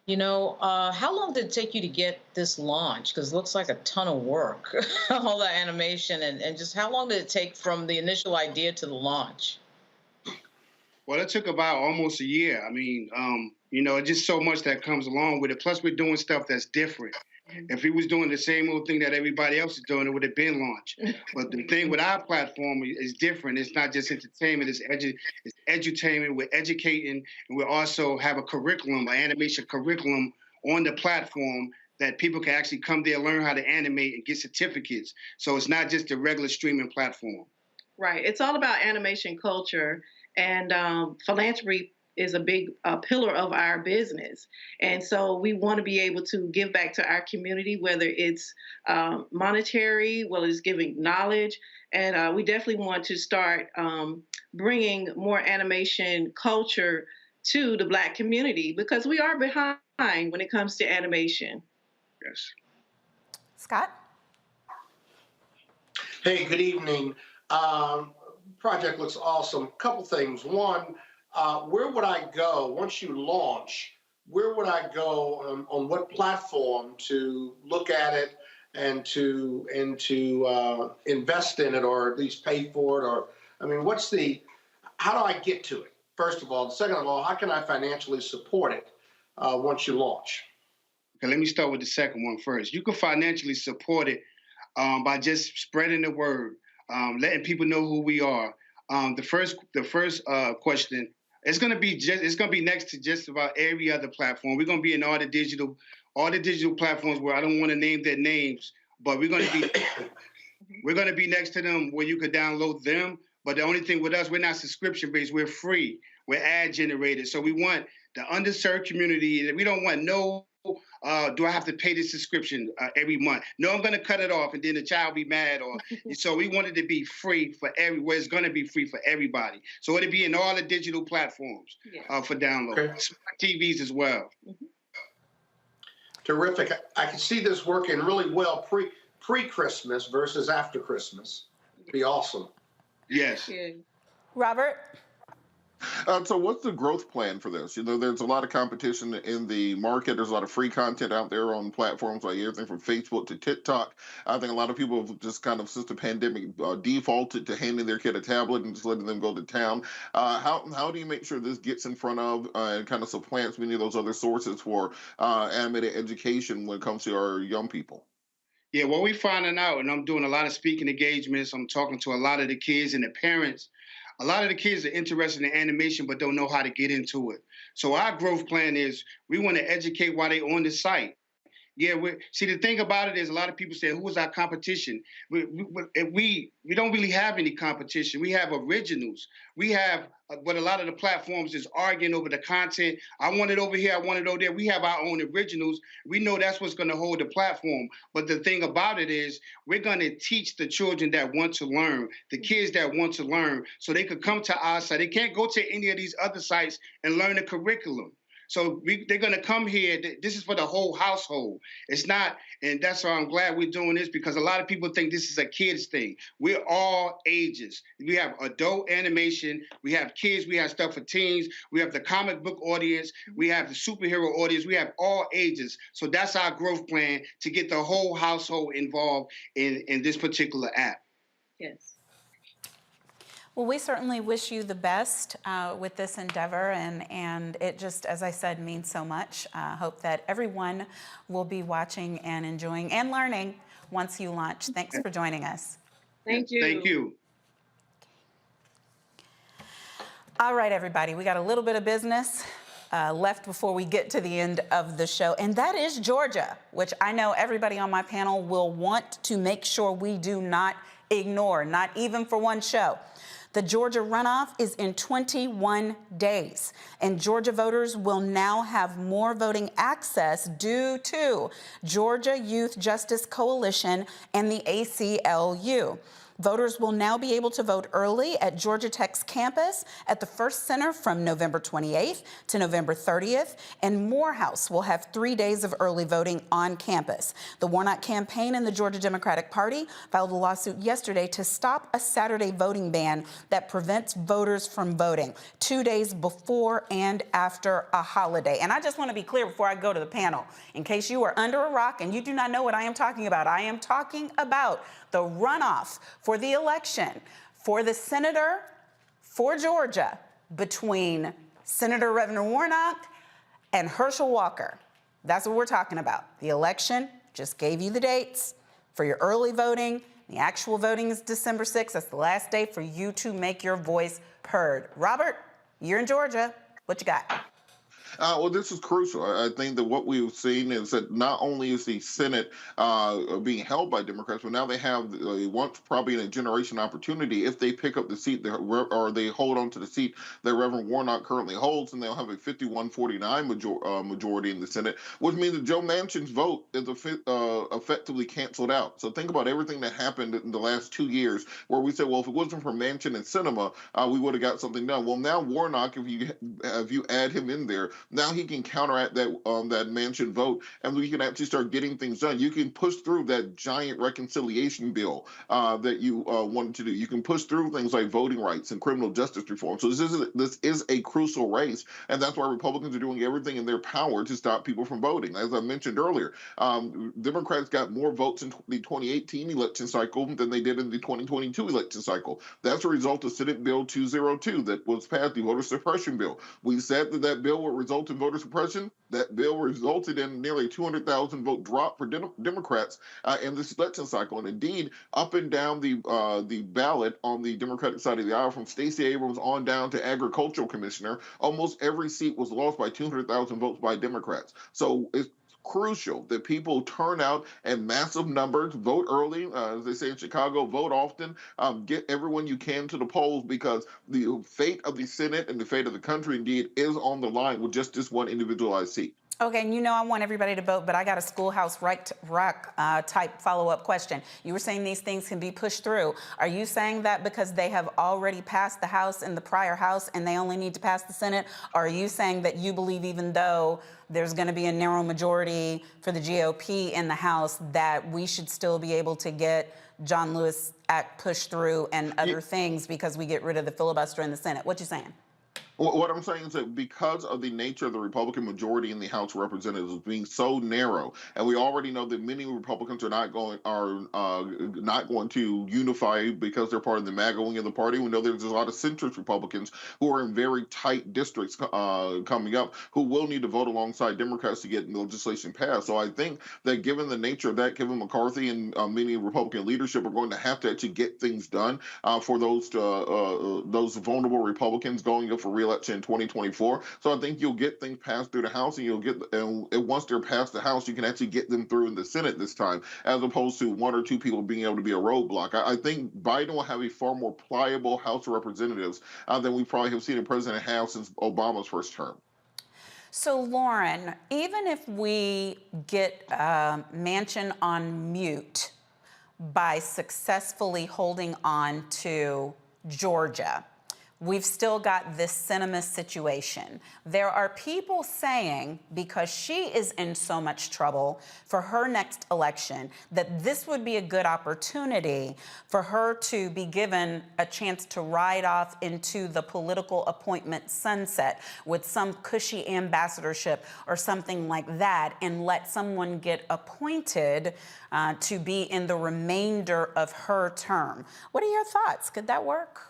How long did it take you to get this launch? Because it looks like a ton of work, all that animation, and just how long did it take from the initial idea to the launch? Well, it took about almost a year. I mean, it's just so much that comes along with it. Plus, we're doing stuff that's different. If we was doing the same old thing that everybody else is doing, it would have been launched. But the thing with our platform is different. It's not just entertainment. It's edutainment. We're educating, and we also have a curriculum, an animation curriculum on the platform that people can actually come there, learn how to animate, and get certificates. So it's not just a regular streaming platform. Right. It's all about animation culture, and philanthropy is a big pillar of our business. And so we want to be able to give back to our community, whether it's monetary, whether it's giving knowledge. And we definitely want to start bringing more animation culture to the Black community because we are behind when it comes to animation. Yes. Scott? Hey, good evening. Project looks awesome. Couple things. One, where would I go once you launch? Where would I go on what platform to look at it and to invest in it, or at least pay for it? Or I mean, how do I get to it? First of all, second of all, how can I financially support it once you launch? Okay, let me start with the second one first. You can financially support it by just spreading the word, letting people know who we are. The first question, it's gonna be next to just about every other platform. We're gonna be in all the digital platforms where I don't want to name their names, but we're gonna be next to them where you could download them. But the only thing with us, we're not subscription based. We're free. We're ad generated. So we want the underserved community. We don't want no. Do I have to pay this subscription every month? No, I'm going to cut it off, and then the child be mad. So we want it to be free for everywhere. It's going to be free for everybody. So it'll be in all the digital platforms for download. Okay. Smart TVs as well. Mm-hmm. Terrific. I can see this working really well pre-Christmas versus after Christmas. It'd be awesome. Yes. Robert? So what's the growth plan for this? You know, there's a lot of competition in the market. There's a lot of free content out there on platforms like everything from Facebook to TikTok. I think a lot of people have just kind of, since the pandemic, defaulted to handing their kid a tablet and just letting them go to town. How do you make sure this gets in front of and kind of supplants many of those other sources for animated education when it comes to our young people? Yeah, what we're finding out, and I'm doing a lot of speaking engagements, I'm talking to a lot of the kids and the parents. A lot of the kids are interested in animation but don't know how to get into it. So our growth plan is we want to educate while they're on the site. Yeah, see, the thing about it is a lot of people say, who is our competition? We don't really have any competition. We have originals. We have what a lot of the platforms is arguing over the content. I want it over here. I want it over there. We have our own originals. We know that's what's going to hold the platform. But the thing about it is we're going to teach the children that want to learn, the kids that want to learn, so they could come to our site. They can't go to any of these other sites and learn the curriculum. So they're going to come here. This is for the whole household. It's not, and that's why I'm glad we're doing this, because a lot of people think this is a kids thing. We're all ages. We have adult animation. We have kids. We have stuff for teens. We have the comic book audience. We have the superhero audience. We have all ages. So that's our growth plan, to get the whole household involved in this particular app. Yes. Well, we certainly wish you the best with this endeavor, and it just, as I said, means so much. Hope that everyone will be watching and enjoying and learning once you launch. Thanks for joining us. Thank you. Thank you. All right, everybody, we got a little bit of business left before we get to the end of the show, and that is Georgia, which I know everybody on my panel will want to make sure we do not ignore, not even for one show. The Georgia runoff is in 21 days, and Georgia voters will now have more voting access due to Georgia Youth Justice Coalition and the ACLU. Voters will now be able to vote early at Georgia Tech's campus at the First Center from November 28th to November 30th, and Morehouse will have 3 days of early voting on campus. The Warnock campaign and the Georgia Democratic Party filed a lawsuit yesterday to stop a Saturday voting ban that prevents voters from voting 2 days before and after a holiday. And I just want to be clear before I go to the panel, in case you are under a rock and you do not know what I am talking about. I am talking about the runoff for the election for the senator for Georgia between Senator Reverend Warnock and Herschel Walker. That's what we're talking about. The election, just gave you the dates for your early voting. The actual voting is December 6th. That's the last day for you to make your voice heard. Robert, you're in Georgia. What you got? Well, this is crucial. I think that what we've seen is that not only is the Senate being held by Democrats, but now they have once probably in a generation opportunity if they pick up the seat or they hold on to the seat that Reverend Warnock currently holds, and they'll have a 51-49 majority in the Senate, which means that Joe Manchin's vote is effectively canceled out. So think about everything that happened in the last 2 years where we said, well, if it wasn't for Manchin and Sinema, we would have got something done. Well, now Warnock, if you add him in there, now he can counteract that Manchin vote, and we can actually start getting things done. You can push through that giant reconciliation bill that you wanted to do. You can push through things like voting rights and criminal justice reform. So this is a crucial race, and that's why Republicans are doing everything in their power to stop people from voting. As I mentioned earlier, Democrats got more votes in the 2018 election cycle than they did in the 2022 election cycle. That's a result of Senate Bill 202 that was passed, the voter suppression bill. We said that bill would result result in voter suppression, that bill resulted in nearly 200,000 vote drop for Democrats in this election cycle. And indeed, up and down the ballot on the Democratic side of the aisle, from Stacey Abrams on down to agricultural commissioner, almost every seat was lost by 200,000 votes by Democrats. So it's crucial that people turn out in massive numbers, vote early, as they say in Chicago, vote often, get everyone you can to the polls, because the fate of the Senate and the fate of the country indeed is on the line with just this one individualized seat. Okay, and you know I want everybody to vote, but I got a schoolhouse rock type follow-up question. You were saying these things can be pushed through. Are you saying that because they have already passed the House in the prior House and they only need to pass the Senate? Or are you saying that you believe even though there's going to be a narrow majority for the GOP in the House, that we should still be able to get John Lewis Act pushed through and other things because we get rid of the filibuster in the Senate? What you saying? What I'm saying is that because of the nature of the Republican majority in the House of Representatives being so narrow, and we already know that many Republicans are not going to unify because they're part of the MAGA wing of the party. We know there's a lot of centrist Republicans who are in very tight districts coming up who will need to vote alongside Democrats to get legislation passed. So I think that given the nature of that, Kevin McCarthy and many Republican leadership are going to have to actually get things done for those vulnerable Republicans going up for reelection in 2024. So I think you'll get things passed through the House, and once they're passed the House, you can actually get them through in the Senate this time, as opposed to one or two people being able to be a roadblock. I think Biden will have a far more pliable House of Representatives than we probably have seen a president have since Obama's first term. So, Lauren, even if we get Manchin on mute by successfully holding on to Georgia, we've still got this Sinema situation. There are people saying, because she is in so much trouble for her next election, that this would be a good opportunity for her to be given a chance to ride off into the political appointment sunset with some cushy ambassadorship or something like that, and let someone get appointed to be in the remainder of her term. What are your thoughts? Could that work?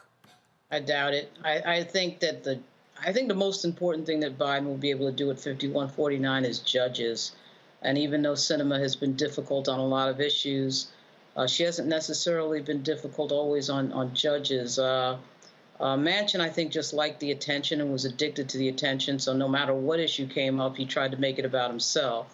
I doubt it. I think that the most important thing that Biden will be able to do at 51-49 is judges. And even though Sinema has been difficult on a lot of issues, she hasn't necessarily been difficult always on judges. Manchin, I think, just liked the attention and was addicted to the attention. So no matter what issue came up, he tried to make it about himself.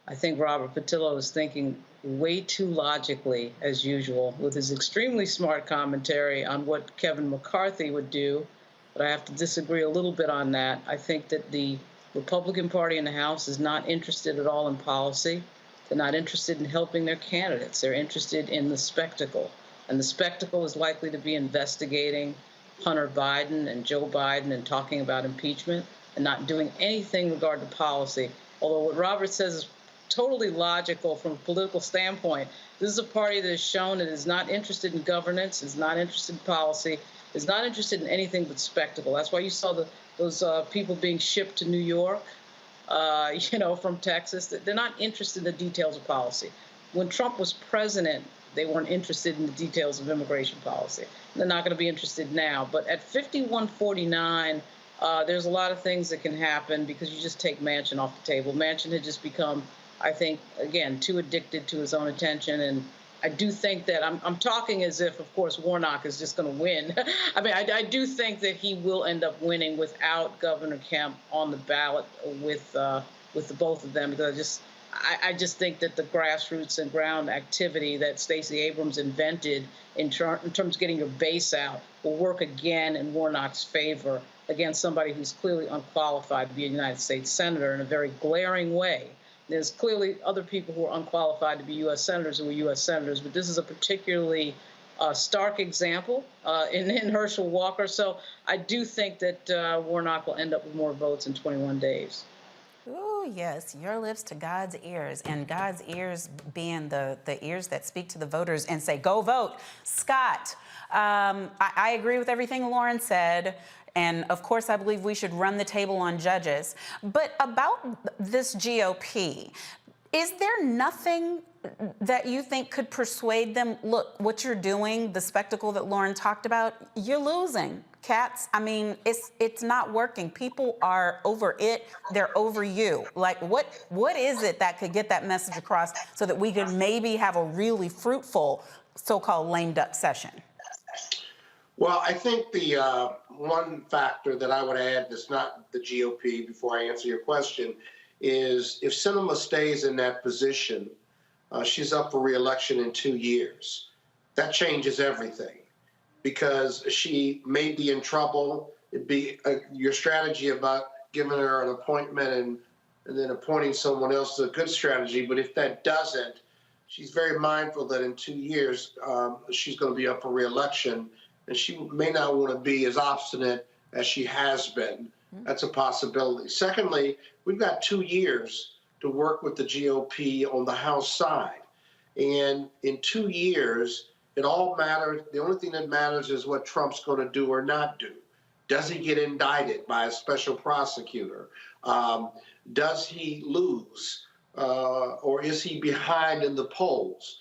I think Robert Patillo is thinking way too logically, as usual, with his extremely smart commentary on what Kevin McCarthy would do. But I have to disagree a little bit on that. I think that the Republican Party in the House is not interested at all in policy. They're not interested in helping their candidates. They're interested in the spectacle. And the spectacle is likely to be investigating Hunter Biden and Joe Biden and talking about impeachment and not doing anything regarding policy. Although what Robert says is totally logical from a political standpoint. This is a party that has shown it is not interested in governance, is not interested in policy, is not interested in anything but spectacle. That's why you saw those people being shipped to New York, from Texas. They're not interested in the details of policy. When Trump was president, they weren't interested in the details of immigration policy. They're not going to be interested now. But at 51-49, there's a lot of things that can happen because you just take Manchin off the table. Manchin had just become, I think, again, too addicted to his own attention. And I do think that I'm talking as if, of course, Warnock is just going to win. I mean, I do think that he will end up winning without Governor Kemp on the ballot with the both of them, because I just think that the grassroots and ground activity that Stacey Abrams invented in terms of getting your base out will work again in Warnock's favor against somebody who's clearly unqualified to be a United States senator in a very glaring way. There's clearly other people who are unqualified to be U.S. senators who are U.S. senators, but this is a particularly stark example in Herschel Walker. So I do think that Warnock will end up with more votes in 21 days. Oh, yes, your lips to God's ears, and God's ears being the ears that speak to the voters and say, go vote. Scott, I agree with everything Lauren said. And of course, I believe we should run the table on judges. But about this GOP, Is there nothing that you think could persuade them, look, what you're doing, the spectacle that Lauren talked about, you're losing, cats? I mean, it's not working. People are over it. They're over you. Like, what is it that could get that message across so that we could maybe have a really fruitful so-called lame duck session? Well, I think the one factor that I would add that's not the GOP, before I answer your question, is if Sinema stays in that position, she's up for re-election in 2 years. That changes everything because she may be in trouble. It'd be your strategy about giving her an appointment and then appointing someone else is a good strategy. But if that doesn't, she's very mindful that in 2 years she's going to be up for re-election, and she may not want to be as obstinate as she has been. That's a possibility. Secondly, we've got 2 years to work with the GOP on the House side. And in 2 years, it all matters. The only thing that matters is what Trump's going to do or not do. Does he get indicted by a special prosecutor? Does he lose? Or is he behind in the polls?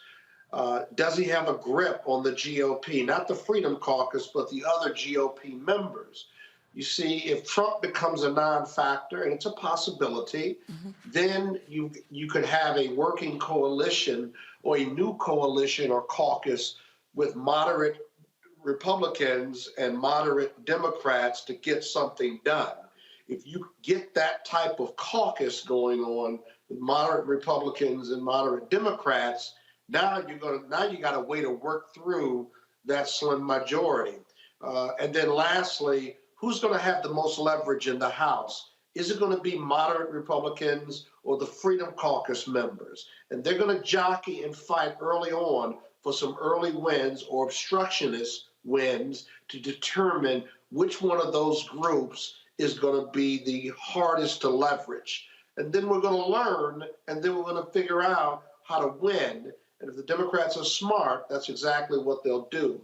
Does he have a grip on the GOP? Not the Freedom Caucus, but the other GOP members. You see, if Trump becomes a non-factor, and it's a possibility, then you could have a working coalition or a new coalition or caucus with moderate Republicans and moderate Democrats to get something done. If you get that type of caucus going on with moderate Republicans and moderate Democrats, now you got a way to work through that slim majority. And then lastly, who's going to have the most leverage in the House? Is it going to be moderate Republicans or the Freedom Caucus members? And they're going to jockey and fight early on for some early wins or obstructionist wins to determine which one of those groups is going to be the hardest to leverage. And then we're going to learn, and then we're going to figure out how to win. And if the Democrats are smart, that's exactly what they'll do.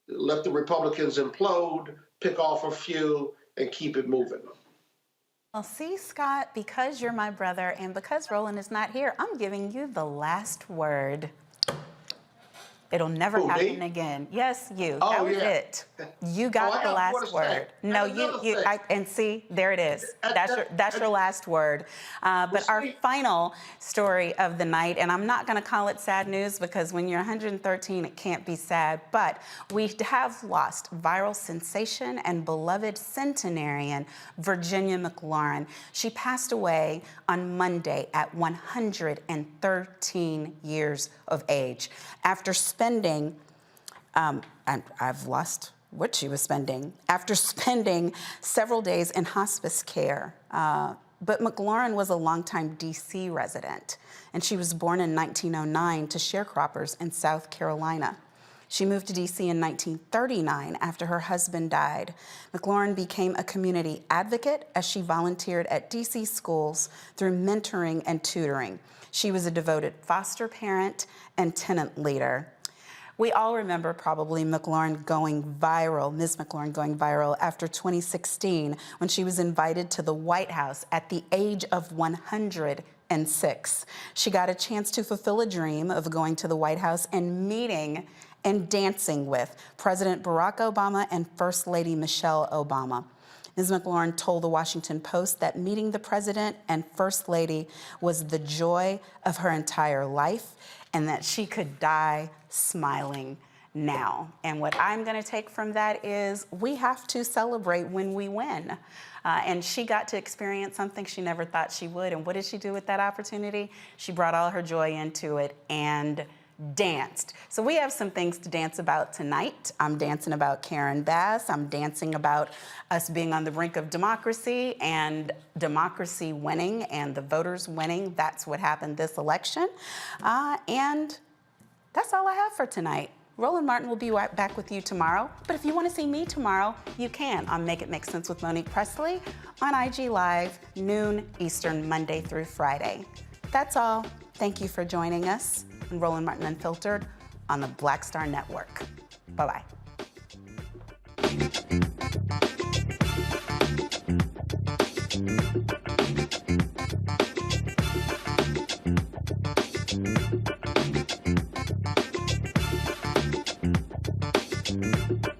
Let the Republicans implode, pick off a few, and keep it moving. Well, see, Scott, because you're my brother and because Roland is not here, I'm giving you the last word. It'll never happen again. Yes, you. Oh, that was yeah. it. You got the last word. No, and see, there it is. That's your last word. But our final story of the night, and I'm not going to call it sad news because when you're 113, it can't be sad. But we have lost viral sensation and beloved centenarian Virginia McLaurin. She passed away on Monday at 113 years of age after spending, I've lost what she was spending, after spending several days in hospice care. But McLaurin was a longtime D.C. resident, and she was born in 1909 to sharecroppers in South Carolina. She moved to D.C. in 1939 after her husband died. McLaurin became a community advocate as she volunteered at D.C. schools through mentoring and tutoring. She was a devoted foster parent and tenant leader. We all remember probably McLaurin going viral, Ms. McLaurin going viral after 2016 when she was invited to the White House at the age of 106. She got a chance to fulfill a dream of going to the White House and meeting and dancing with President Barack Obama and First Lady Michelle Obama. Ms. McLaurin told the Washington Post that meeting the president and First Lady was the joy of her entire life and that she could die smiling now. And what I'm going to take from that is we have to celebrate when we win. And she got to experience something she never thought she would. And what did she do with that opportunity? She brought all her joy into it and danced. So we have some things to dance about tonight. I'm dancing about Karen Bass. I'm dancing about us being on the brink of democracy and democracy winning and the voters winning. That's what happened this election. And that's all I have for tonight. Roland Martin will be right back with you tomorrow. But if you want to see me tomorrow, you can on Make It Make Sense with Monique Presley on IG Live, noon Eastern, Monday through Friday. That's all. Thank you for joining us on Roland Martin Unfiltered on the Black Star Network. Bye-bye. Martin.